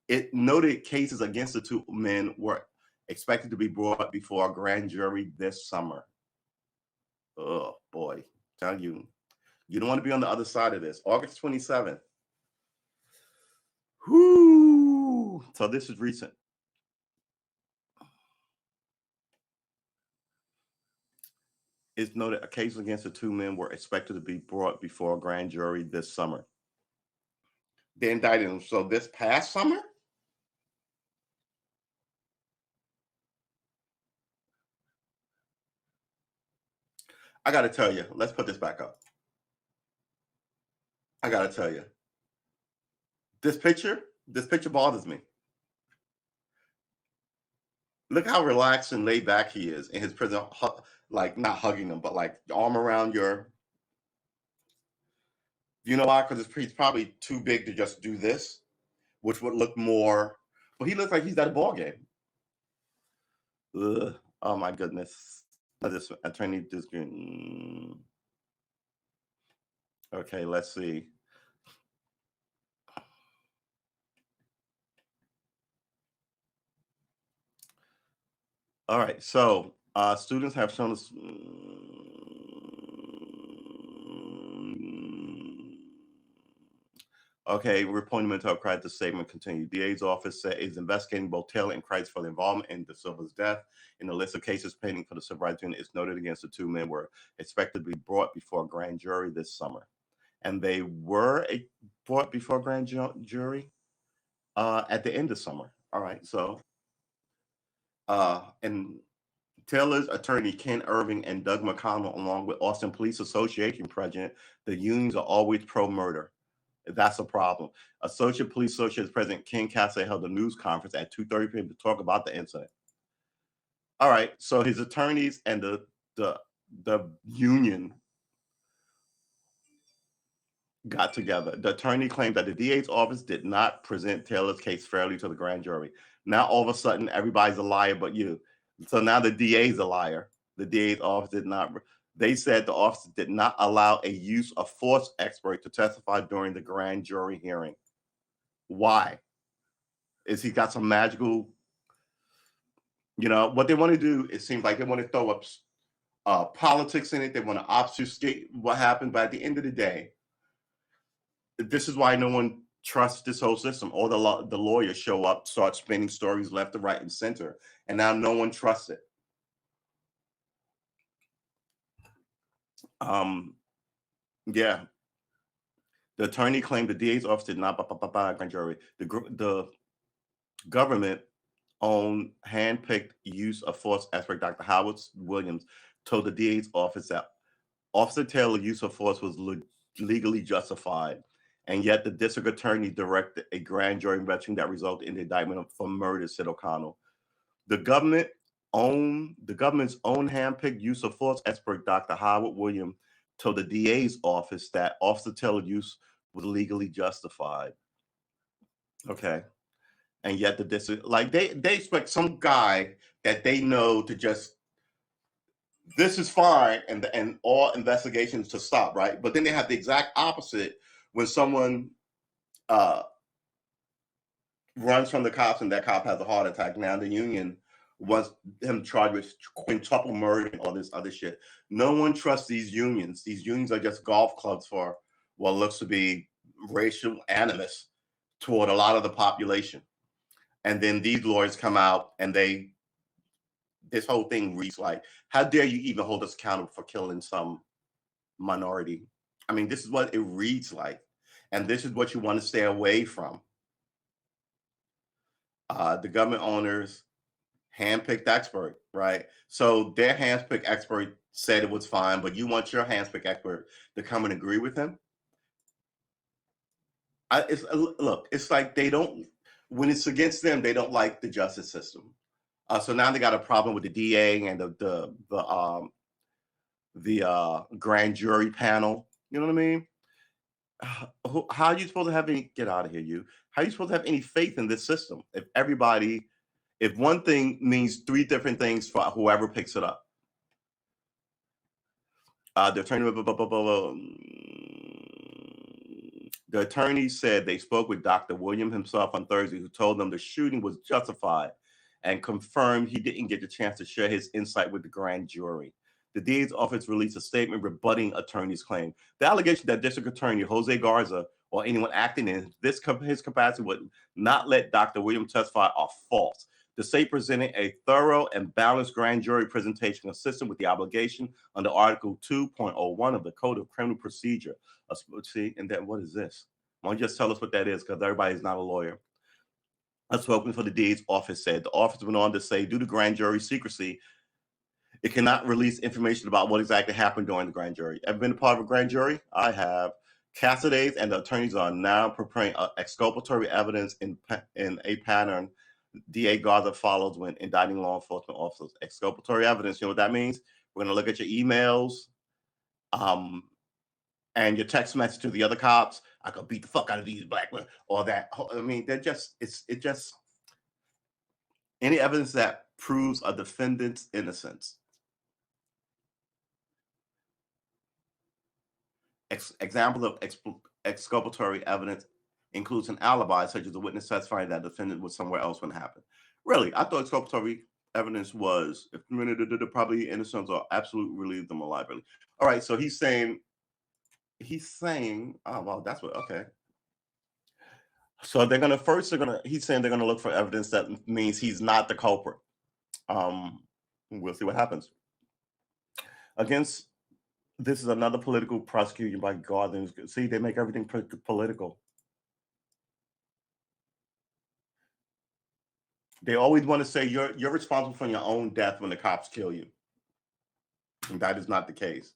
It noted cases against the 2 men were expected to be brought before a grand jury this summer. Oh boy, tell you, You don't want to be on the other side of this. August 27th. Whoo! So this is recent. It's noted a case against the two men were expected to be brought before a grand jury this summer. They indicted them. So this past summer? I got to tell you, let's put this back up. I got to tell you, this picture bothers me. Look how relaxed and laid back he is in his prison, like not hugging them, but like arm around your. You know why? Because he's probably too big to just do this, which would look more. But he looks like he's at a ball game. Ugh. Oh my goodness! This attorney just. Okay, let's see. All right, so students have shown us. Okay, we're pointing them to a credit. The statement continued. DA's office said is investigating both Taylor and Christ for the involvement in De Silva's death. In the list of cases pending for the Civil Rights Union, it's noted against the two men were expected to be brought before a grand jury this summer. And they were brought before a grand jury at the end of summer. All right, so and Taylor's attorney Ken Irving and Doug McConnell, along with Austin Police Association president, the unions are always pro-murder. That's a problem. Associate Police Association President Ken Cassidy held a news conference at 2:30 p.m. to talk about the incident. All right, so his attorneys and the union got together. The attorney claimed that the DA's office did not present Taylor's case fairly to the grand jury. Now all of a sudden, everybody's a liar but you. So now the DA's a liar. The DA's office did not. They said the office did not allow a use of force expert to testify during the grand jury hearing. Why? Is he got some magical? You know what they want to do? It seems like they want to throw up politics in it. They want to obfuscate what happened. But at the end of the day, this is why no one trusts this whole system. All the lawyers show up, start spinning stories left and right and center, and now no one trusts it. Yeah. The attorney claimed the DA's office did not grand jury. The government owned handpicked use of force expert Dr. Howard Williams told the DA's office that Officer Taylor's use of force was legally justified. And yet the district attorney directed a grand jury investigation that resulted in the indictment for murder, said O'Connell. The government's own handpicked use of force expert Dr. Howard Williams told the DA's office that Officer Taylor's use was legally justified. Okay. And yet the district, like they expect some guy that they know to just, this is fine, and all investigations to stop, right? But then they have the exact opposite when someone runs from the cops and that cop has a heart attack. Now the union wants him charged with quintuple murder and all this other shit. No one trusts these unions. These unions are just golf clubs for what looks to be racial animus toward a lot of the population. And then these lawyers come out and this whole thing reads like, how dare you even hold us accountable for killing some minority? I mean, this is what it reads like. And this is what you want to stay away from. The government owners handpicked expert, right? So their handpicked expert said it was fine, but you want your handpicked expert to come and agree with him? Look, it's like they don't, when it's against them, they don't like the justice system. So now they got a problem with the DA and the grand jury panel. You know what I mean? How are you supposed to have any, get out of here, you? How are you supposed to have any faith in this system if one thing means three different things for whoever picks it up? The attorney said they spoke with Dr. William himself on Thursday, who told them the shooting was justified and confirmed he didn't get the chance to share his insight with the grand jury. The DA's office released a statement rebutting attorney's claim. The allegation that District Attorney Jose Garza or anyone acting in his capacity would not let Dr. Williams testify are false. The state presented a thorough and balanced grand jury presentation consistent with the obligation under Article 2.01 of the Code of Criminal Procedure. See, and then what is this? Why don't you just tell us what that is? Because everybody's not a lawyer. A spokesman for the DA's office said. The office went on to say, due to grand jury secrecy, it cannot release information about what exactly happened during the grand jury. Ever been a part of a grand jury? I have. Cassadays and the attorneys are now preparing exculpatory evidence in a pattern DA Garza follows when indicting law enforcement officers. Exculpatory evidence, you know what that means? We're going to look at your emails and your text message to the other cops. I could beat the fuck out of these black men, or that. I mean, they're just, it just, any evidence that proves a defendant's innocence. Example of exculpatory evidence includes an alibi, such as a witness testifying that the defendant was somewhere else when it happened. Really, I thought exculpatory evidence was if probably innocent or absolute relieve them of liability. All right, so he's saying, oh well, that's what, okay. So he's saying they're gonna look for evidence that means he's not the culprit. We'll see what happens. This is another political prosecution by Garza. See, they make everything political. They always want to say you're responsible for your own death when the cops kill you. And that is not the case.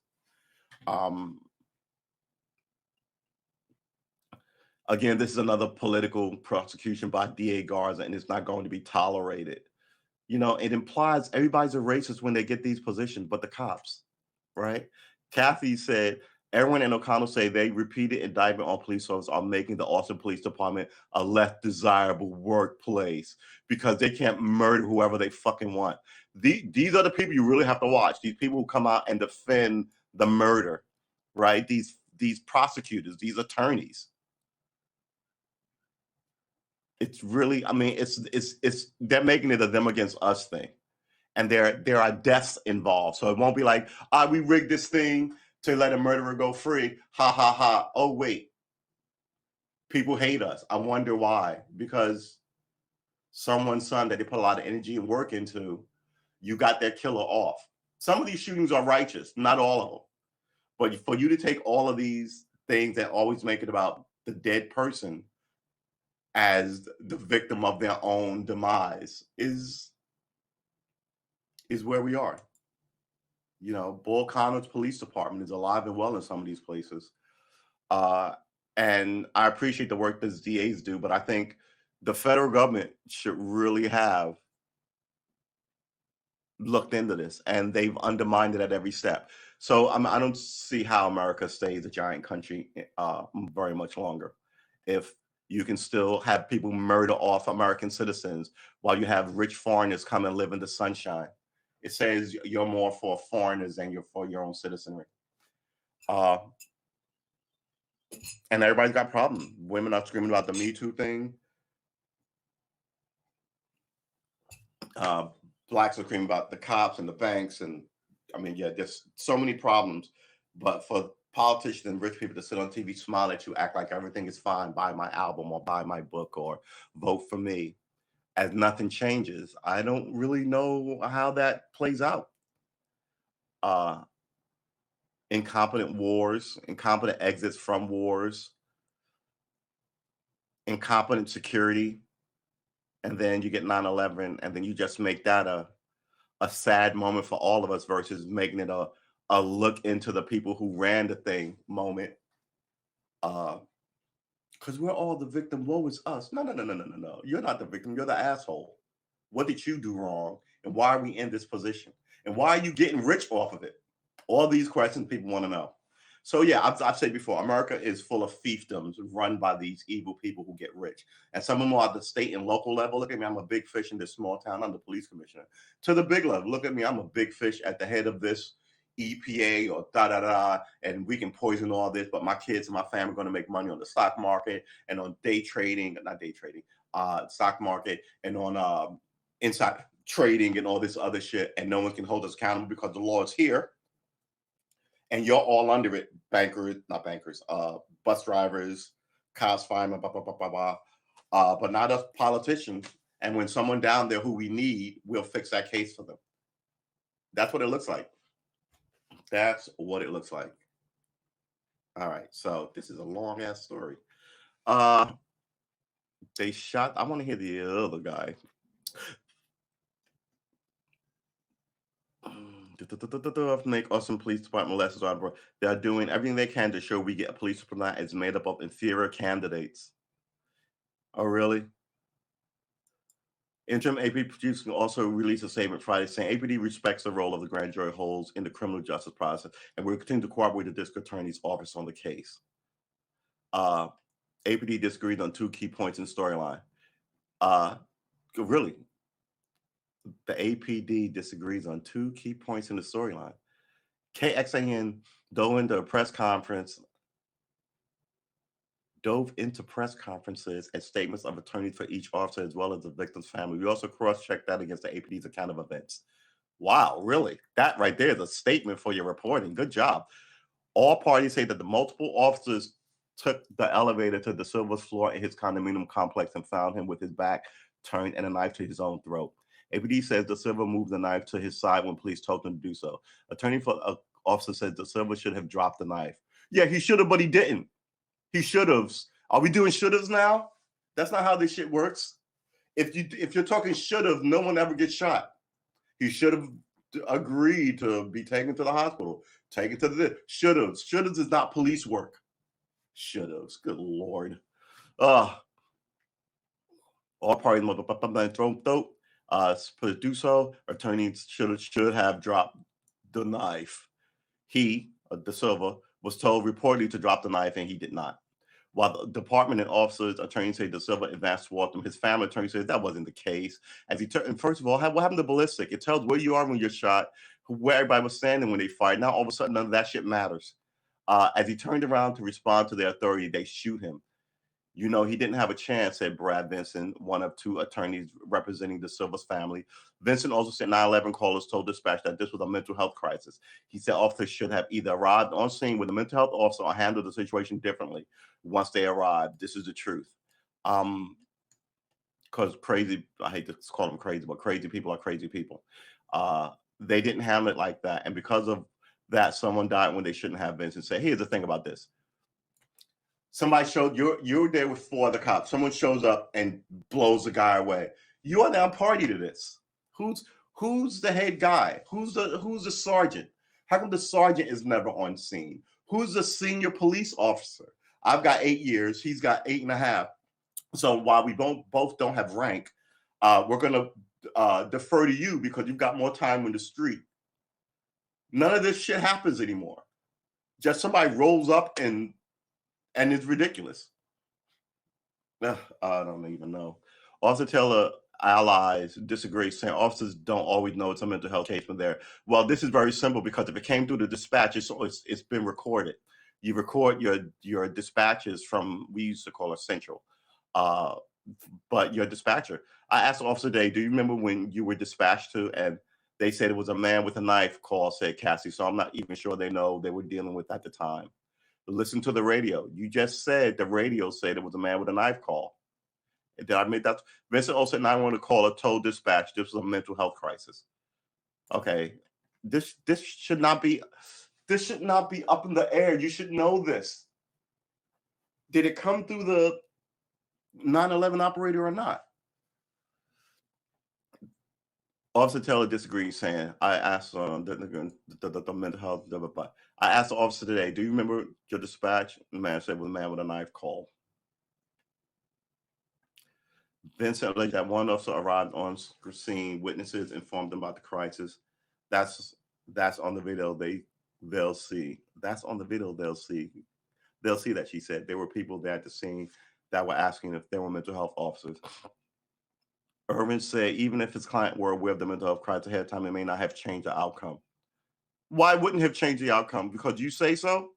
Again, this is another political prosecution by DA Garza, and it's not going to be tolerated. You know, it implies everybody's a racist when they get these positions, but the cops, right? Kathy said, Erwin and O'Connell say they repeated indictment on police officers are making the Austin Police Department a less desirable workplace because they can't murder whoever they fucking want. These are the people you really have to watch. These people who come out and defend the murder, right? These prosecutors, these attorneys. It's really, I mean, it's they're making it a them against us thing. And there are deaths involved. So it won't be like, we rigged this thing to let a murderer go free. Ha, ha, ha. Oh, wait. People hate us. I wonder why. Because someone's son that they put a lot of energy and work into, you got their killer off. Some of these shootings are righteous, not all of them. But for you to take all of these things and always make it about the dead person as the victim of their own demise is where we are. You know, Bull Connors Police Department is alive and well in some of these places. And I appreciate the work that DAs do, but I think the federal government should really have looked into this, and they've undermined it at every step. So I don't see how America stays a giant country very much longer. If you can still have people murder off American citizens while you have rich foreigners come and live in the sunshine. It says you're more for foreigners than you're for your own citizenry. And everybody's got problems. Women are screaming about the Me Too thing. Blacks are screaming about the cops and the banks. And I mean, yeah, there's so many problems. But for politicians and rich people to sit on TV, smile at you, act like everything is fine, buy my album or buy my book or vote for me, as nothing changes, I don't really know how that plays out. Incompetent wars, incompetent exits from wars, incompetent security, and then you get 9/11, and then you just make that a sad moment for all of us versus making it a look into the people who ran the thing moment. Because we're all the victim. Woe is us. No. You're not the victim. You're the asshole. What did you do wrong? And why are we in this position? And why are you getting rich off of it? All these questions people want to know. So yeah, I've said before, America is full of fiefdoms run by these evil people who get rich. And some of them are at the state and local level. Look at me, I'm a big fish in this small town. I'm the police commissioner. To the big level, look at me, I'm a big fish at the head of this EPA or and we can poison all this, but my kids and my family are going to make money on the stock market and on stock market and on inside trading and all this other shit, and no one can hold us accountable because the law is here, and you're all under it. Not bankers, bus drivers, cops, firemen, blah, blah, blah, blah, blah. But not us politicians. And when someone down there who we need, we'll fix that case for them. That's what it looks like. That's what it looks like. All right. So this is a long ass story. They shot. I want to hear the other guy. Make Austin Police Department lessons on. They are doing everything they can to show we get a police department that is made up of inferior candidates. Oh, really? Interim AP producer also released a statement Friday saying APD respects the role of the grand jury holds in the criminal justice process, and we'll continue to cooperate with the district attorney's office on the case. APD disagreed on 2 key points in the storyline. Really? The APD disagrees on 2 key points in the storyline. KXAN dove into press conferences and statements of attorneys for each officer as well as the victim's family. We also cross-checked that against the APD's account of events. Wow, really? That right there is a statement for your reporting. Good job. All parties say that the multiple officers took the elevator to the Silva's floor in his condominium complex and found him with his back turned and a knife to his own throat. APD says Da Silva moved the knife to his side when police told him to do so. Attorney for officer says Da Silva should have dropped the knife. Yeah, he should have, but he didn't. He should have. Are we doing should haves now? That's not how this shit works. If you're talking should have, no one ever gets shot. He should have agreed to be taken to the hospital, taken to the should haves. Should haves is not police work. Should haves. Good Lord. All parties throat. To do so, attorneys should have dropped the knife. He, Da Silva, was told reportedly to drop the knife, and he did not. While the department and officers, attorneys say Da Silva advanced toward them, his family attorney says that wasn't the case. As he turned, first of all, what happened to ballistic? It tells where you are when you're shot, where everybody was standing when they fired. Now all of a sudden, none of that shit matters. As he turned around to respond to the authority, they shoot him. You know, he didn't have a chance, said Brad Vincent, one of 2 attorneys representing Da Silva's family. Vincent also said 9/11 callers told dispatch that this was a mental health crisis. He said officers should have either arrived on scene with a mental health officer or handled the situation differently once they arrived. This is the truth. Because crazy, I hate to call them crazy, but crazy people are crazy people. They didn't handle it like that. And because of that, someone died when they shouldn't have. Vincent said, here's the thing about this. Somebody showed you're there with 4 other cops. Someone shows up and blows the guy away. You are now party to this. Who's the head guy? Who's the sergeant? How come the sergeant is never on scene? Who's the senior police officer? I've got 8 years. He's got 8.5. So while we both don't have rank, we're gonna defer to you because you've got more time in the street. None of this shit happens anymore. Just somebody rolls up and it's ridiculous. I don't even know. Also tell allies disagree, saying officers don't always know it's a mental health case when they're. Well, this is very simple because if it came through the dispatch, it's been recorded. You record your dispatches from, we used to call it central, but your dispatcher. I asked the officer today, do you remember when you were dispatched to and they said it was a man with a knife call, said Cassie. So I'm not even sure they know they were dealing with at the time. Listen to the radio. You just said the radio said it was a man with a knife call. Did I make that? Vincent also said 911 caller told dispatch this was a mental health crisis. Okay, this should not be up in the air. You should know this. Did it come through the 911 operator or not? Officer Taylor disagrees, saying, I asked the mental health, but I asked the officer today, do you remember your dispatch? The man said, was a man with a knife call. Vincent alleged that one officer arrived on scene, witnesses informed them about the crisis. That's on the video they'll see. That's on the video they'll see. They'll see that, she said. There were people there at the scene that were asking if there were mental health officers. Irvin said even if his client were aware of the mental health crisis ahead of time, it may not have changed the outcome. Why wouldn't it have changed the outcome? Because you say so?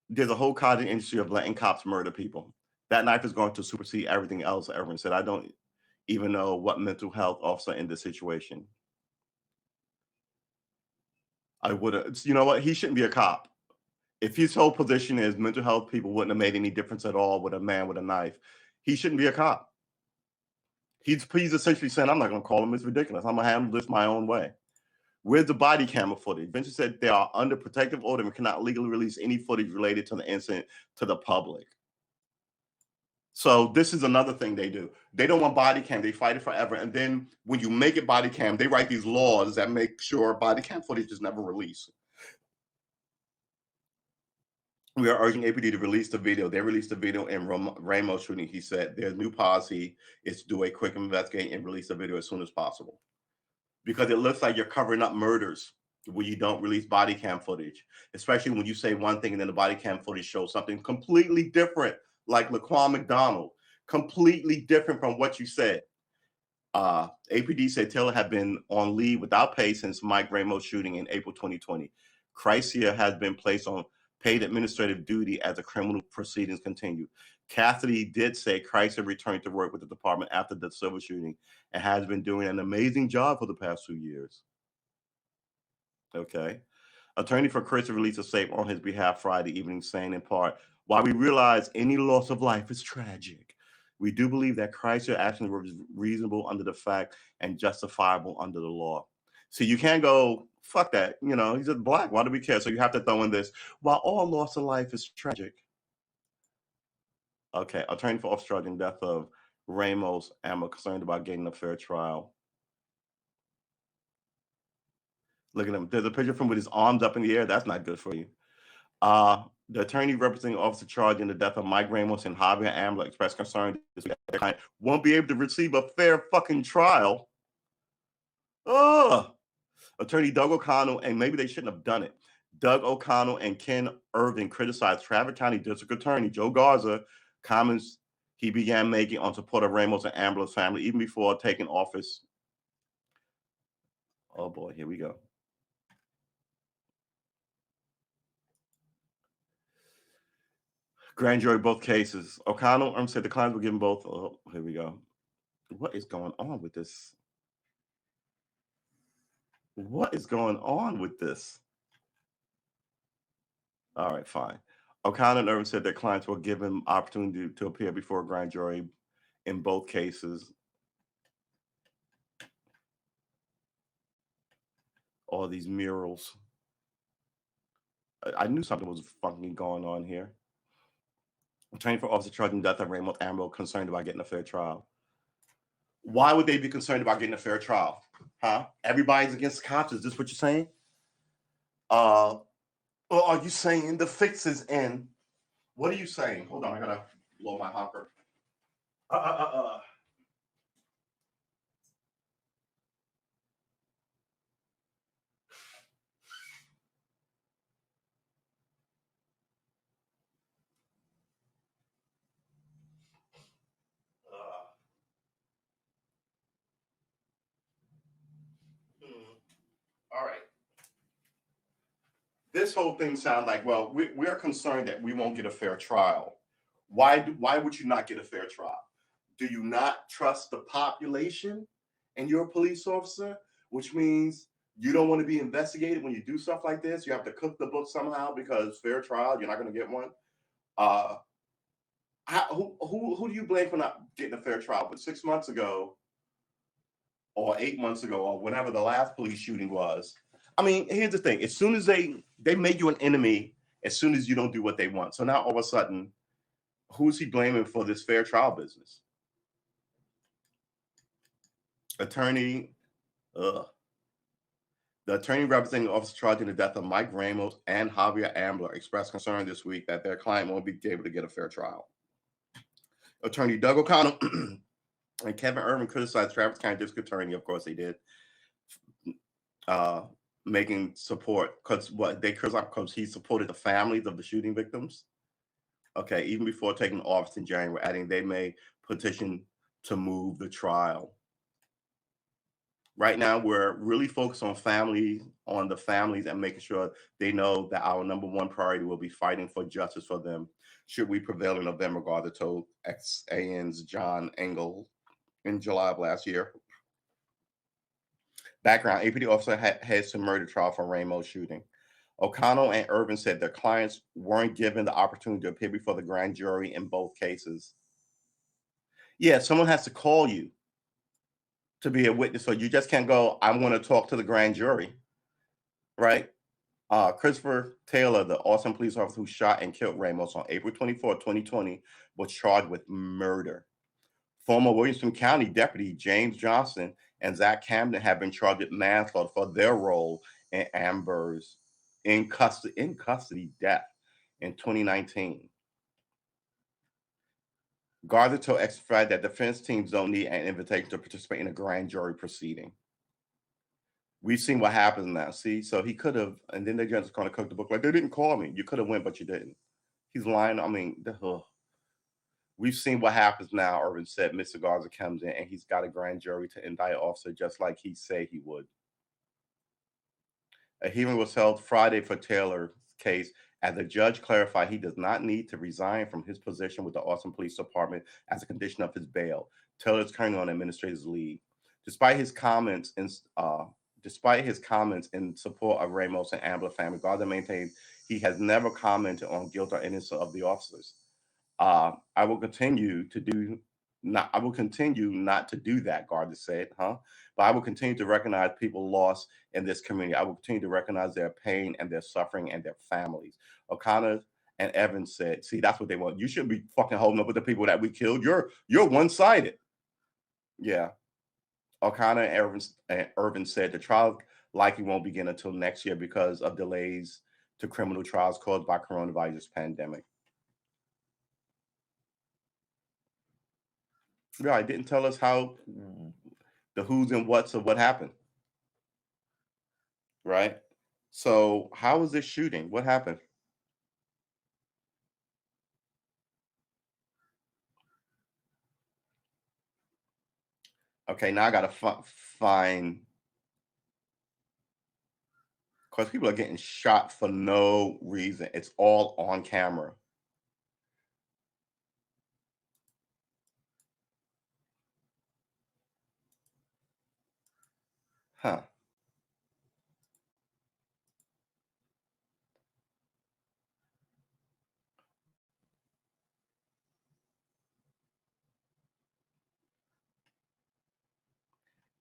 There's a whole cottage industry of letting cops murder people. That knife is going to supersede everything else, Irvin said. I don't even know what mental health officer in this situation. I would have. You know what? He shouldn't be a cop. If his whole position is mental health people wouldn't have made any difference at all with a man with a knife, he shouldn't be a cop. He's essentially saying, I'm not going to call him. It's ridiculous. I'm going to handle this my own way. Where's the body camera footage? Venture said they are under protective order and cannot legally release any footage related to the incident to the public. So this is another thing they do. They don't want body cam. They fight it forever. And then when you make it body cam, they write these laws that make sure body cam footage is never released. We are urging APD to release the video. They released the video in Ramos shooting. He said their new policy is to do a quick investigation and release the video as soon as possible. Because it looks like you're covering up murders when you don't release body cam footage, especially when you say one thing and then the body cam footage shows something completely different, like Laquan McDonald, completely different from what you said. APD said Taylor had been on leave without pay since Mike Ramos shooting in April 2020. Chrysia has been placed on paid administrative duty as the criminal proceedings continue. Cassidy did say Chrysia returned to work with the department after the Silver shooting and has been doing an amazing job for the past 2 years. Okay. Attorney for Chrysia released a statement on his behalf Friday evening saying in part, while we realize any loss of life is tragic, we do believe that Chrysia actions were reasonable under the fact and justifiable under the law. See, you can't go, fuck that. You know, he's just black. Why do we care? So you have to throw in this, while all loss of life is tragic. Okay, attorney for obstructing death of Ramos and are concerned about getting a fair trial. Look at him. There's a picture from with his arms up in the air. That's not good for you. The attorney representing officer charged in the death of Mike Ramos and Javier Ambler expressed concern that their client won't be able to receive a fair fucking trial. Attorney Doug O'Connell, and maybe they shouldn't have done it. Doug O'Connell and Ken Irvin criticized Travis County District Attorney Joe Garza comments he began making on support of Ramos and Ambler's family even before taking office. Oh boy, here we go. Grand jury, both cases. O'Connell said the clients were given both. Oh, here we go. What is going on with this? What is going on with this? All right, fine. O'Connell and Irvin said their clients were given opportunity to appear before a grand jury in both cases. All these murals. I knew something was fucking going on here. Attorney for officer charging death of Ramos Ambler concerned about getting a fair trial. Why would they be concerned about getting a fair trial? Huh? Everybody's against the cops. Is this what you're saying? Or are you saying the fix is in? What are you saying? Hold on, I gotta blow my hopper. All right. This whole thing sounds like, well, we're concerned that we won't get a fair trial. Why would you not get a fair trial? Do you not trust the population and you're a police officer, which means you don't want to be investigated when you do stuff like this? You have to cook the book somehow because fair trial, you're not going to get one. Who do you blame for not getting a fair trial? But 6 months ago, or 8 months ago, or whenever the last police shooting was. I mean, here's the thing. As soon as they make you an enemy, as soon as you don't do what they want. So now all of a sudden, who's he blaming for this fair trial business? The attorney representing officer charging the death of Mike Ramos and Javier Ambler expressed concern this week that their client won't be able to get a fair trial. Attorney Doug O'Connell and Kevin Irvin criticized Travis County District Attorney, of course they did, making support because he supported the families of the shooting victims. Okay, even before taking office in January, adding they may petition to move the trial. Right now, we're really focused on the families and making sure they know that our number one priority will be fighting for justice for them should we prevail in November, Garza told XAN's John Engel in July of last year. Background: APD officer heads to murder trial for Ramos shooting. O'Connell and Irvin said their clients weren't given the opportunity to appear before the grand jury in both cases. Yeah, someone has to call you to be a witness, so you just can't go, "I'm going to talk to the grand jury," right? Christopher Taylor, the Austin police officer who shot and killed Ramos on April 24, 2020, was charged with murder. Former Williamson County Deputy James Johnson and Zach Camden have been charged with manslaughter for their role in Amber's in custody death in 2019. Garza told X5 that defense teams don't need an invitation to participate in a grand jury proceeding. We've seen what happens now. See, so he could have, and then they're just going to cook the book like they didn't call me. You could have went, but you didn't. He's lying. I mean, we've seen what happens now. Irvin said Mr. Garza comes in and he's got a grand jury to indict an officer just like he said he would. A hearing was held Friday for Taylor's case as the judge clarified he does not need to resign from his position with the Austin Police Department as a condition of his bail. Taylor is currently on administrator's leave. Despite his comments in support of Ramos and Ambler family, Garza maintains he has never commented on guilt or innocence of the officers. I will continue not to do that, Garza said, but I will continue to recognize people lost in this community. I will continue to recognize their pain and their suffering and their families. O'Connor and Evans said, see, that's what they want. You shouldn't be fucking holding up with the people that we killed. You're one-sided. Yeah. O'Connor and Irvin said the trial likely won't begin until next year because of delays to criminal trials caused by coronavirus pandemic. Yeah, it didn't tell us how the who's and what's of what happened. Right? So how was this shooting? What happened? Okay, now I gotta find, because people are getting shot for no reason. It's all on camera. Huh.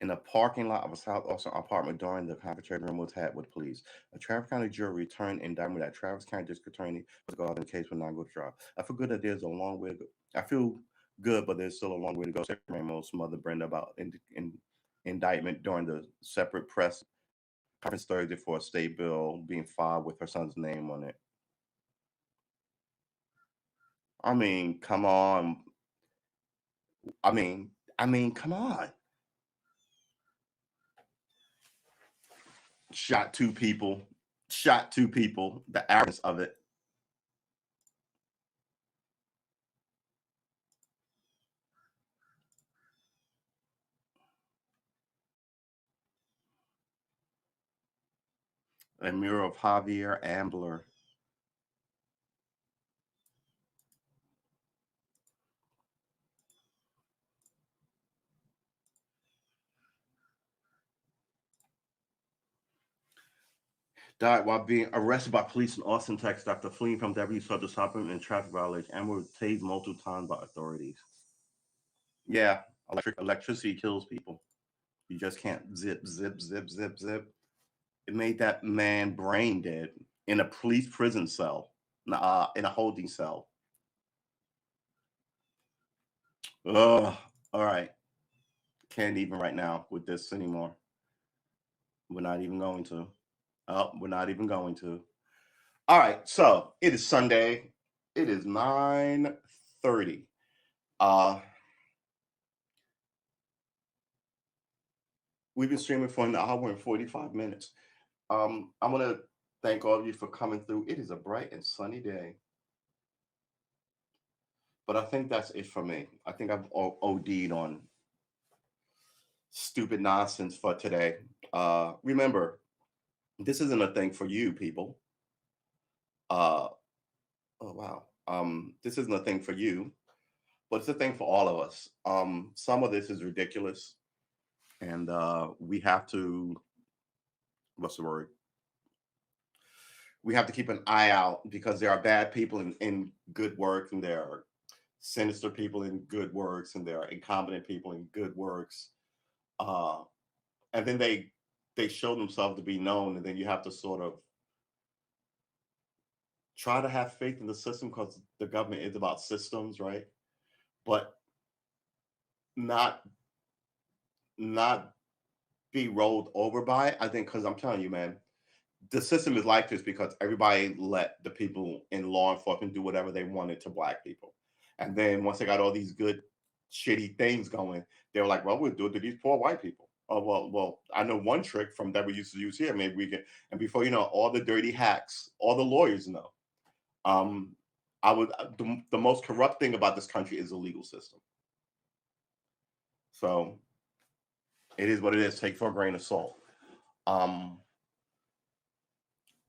In the parking lot of a South Austin apartment during the conversation room was had with police. A Travis County jury returned indictment that Travis County District Attorney was involved in the case will not go to trial. I feel good that there's a long way to go. I feel good, but there's still a long way to go. Said Ramos' mother, Brenda, about indictment during the separate press conference Thursday for a state bill being filed with her son's name on it. I mean, come on. I mean, come on. Shot two people. The arrogance of it. A mural of Javier Ambler. Died while being arrested by police in Austin, Texas after fleeing from deputies sought to stop him in traffic violation. Ambler was tased multiple times by authorities. Yeah, electricity kills people. You just can't zip, zip, zip, zip, zip. It made that man brain dead in a police prison cell, in a holding cell. Ugh. All right. Can't even right now with this anymore. We're not even going to. Oh, we're not even going to. All right. So it is Sunday. It is 9:30. We've been streaming for an hour and 45 minutes. I want to thank all of you for coming through. It is a bright and sunny day. But I think that's it for me. I think I've OD'd on stupid nonsense for today. Remember, this isn't a thing for you, people. Oh wow. This isn't a thing for you, but it's a thing for all of us. Some of this is ridiculous. And we have to, what's the word? We have to keep an eye out because there are bad people in good works, and there are sinister people in good works, and there are incompetent people in good works. Uh, and then they show themselves to be known, and then you have to sort of try to have faith in the system because the government is about systems, right? But not not be rolled over by it. I think because I'm telling you, man, the system is like this because everybody let the people in law enforcement do whatever they wanted to black people. And then once they got all these good, shitty things going, they were like, well, we'll do it to these poor white people. Oh, well, I know one trick from that we used to use here. Maybe we can, and before you know, all the dirty hacks, all the lawyers know. Um, the most corrupt thing about this country is the legal system. So it is what it is. Take for a grain of salt. Um,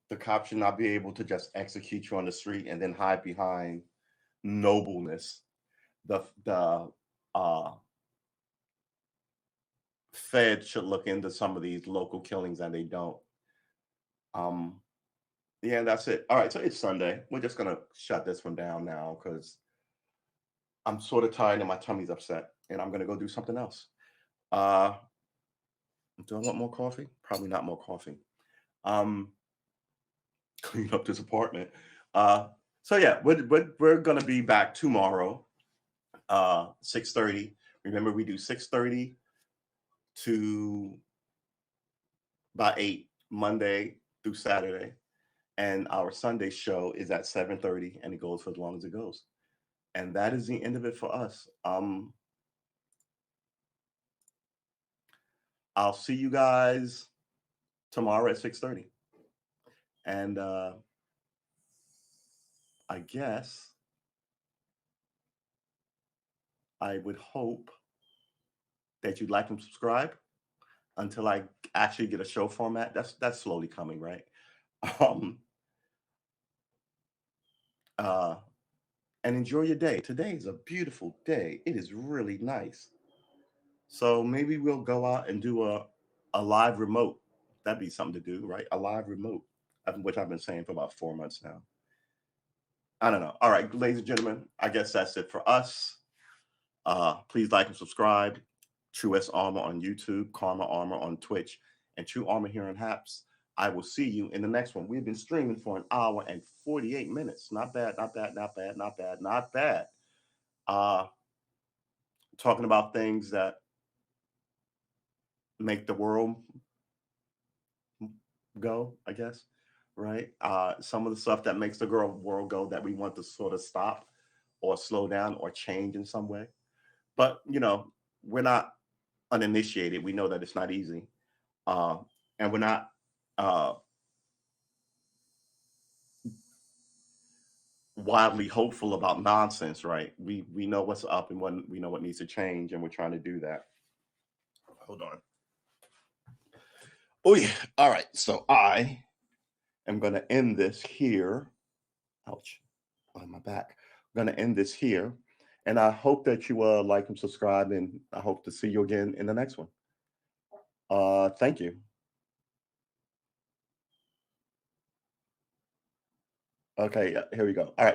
the cops should not be able to just execute you on the street and then hide behind nobleness. The uh, Fed should look into some of these local killings, and they don't. Um, yeah, that's it. All right, so it's Sunday. We're just gonna shut this one down now because I'm sort of tired and my tummy's upset, and I'm gonna go do something else. Uh, do I want more coffee? Probably not more coffee. Um, clean up this apartment. Uh, so yeah, we're gonna be back tomorrow, 6:30. Remember, we do 6:30 to about 8 Monday through Saturday, and our Sunday show is at 7:30, and it goes for as long as it goes. And that is the end of it for us. I'll see you guys tomorrow at 6:30, and I guess I would hope that you'd like and subscribe until I actually get a show format. That's slowly coming, right? Um, uh, and enjoy your day. Today is a beautiful day. It is really nice. So maybe we'll go out and do a live remote. That'd be something to do, right? A live remote, which I've been saying for about 4 months now. I don't know. All right, ladies and gentlemen, I guess that's it for us. Please like and subscribe. True S Armor on YouTube, Karma Armor on Twitch, and True Armor here on Haps. I will see you in the next one. We've been streaming for an hour and 48 minutes. Not bad, not bad, not bad, not bad, not bad. Uh, talking about things that make the world go, I guess, right? Some of the stuff that makes the world go that we want to sort of stop or slow down or change in some way. But, we're not uninitiated. We know that it's not easy. Uh, and we're not uh, wildly hopeful about nonsense, right? We know what's up and what we know what needs to change, and we're trying to do that. Hold on. Oh yeah. All right. So I am going to end this here. Ouch. On my back. I'm going to end this here. And I hope that you like and subscribe, and I hope to see you again in the next one. Thank you. Okay, yeah, here we go. All right.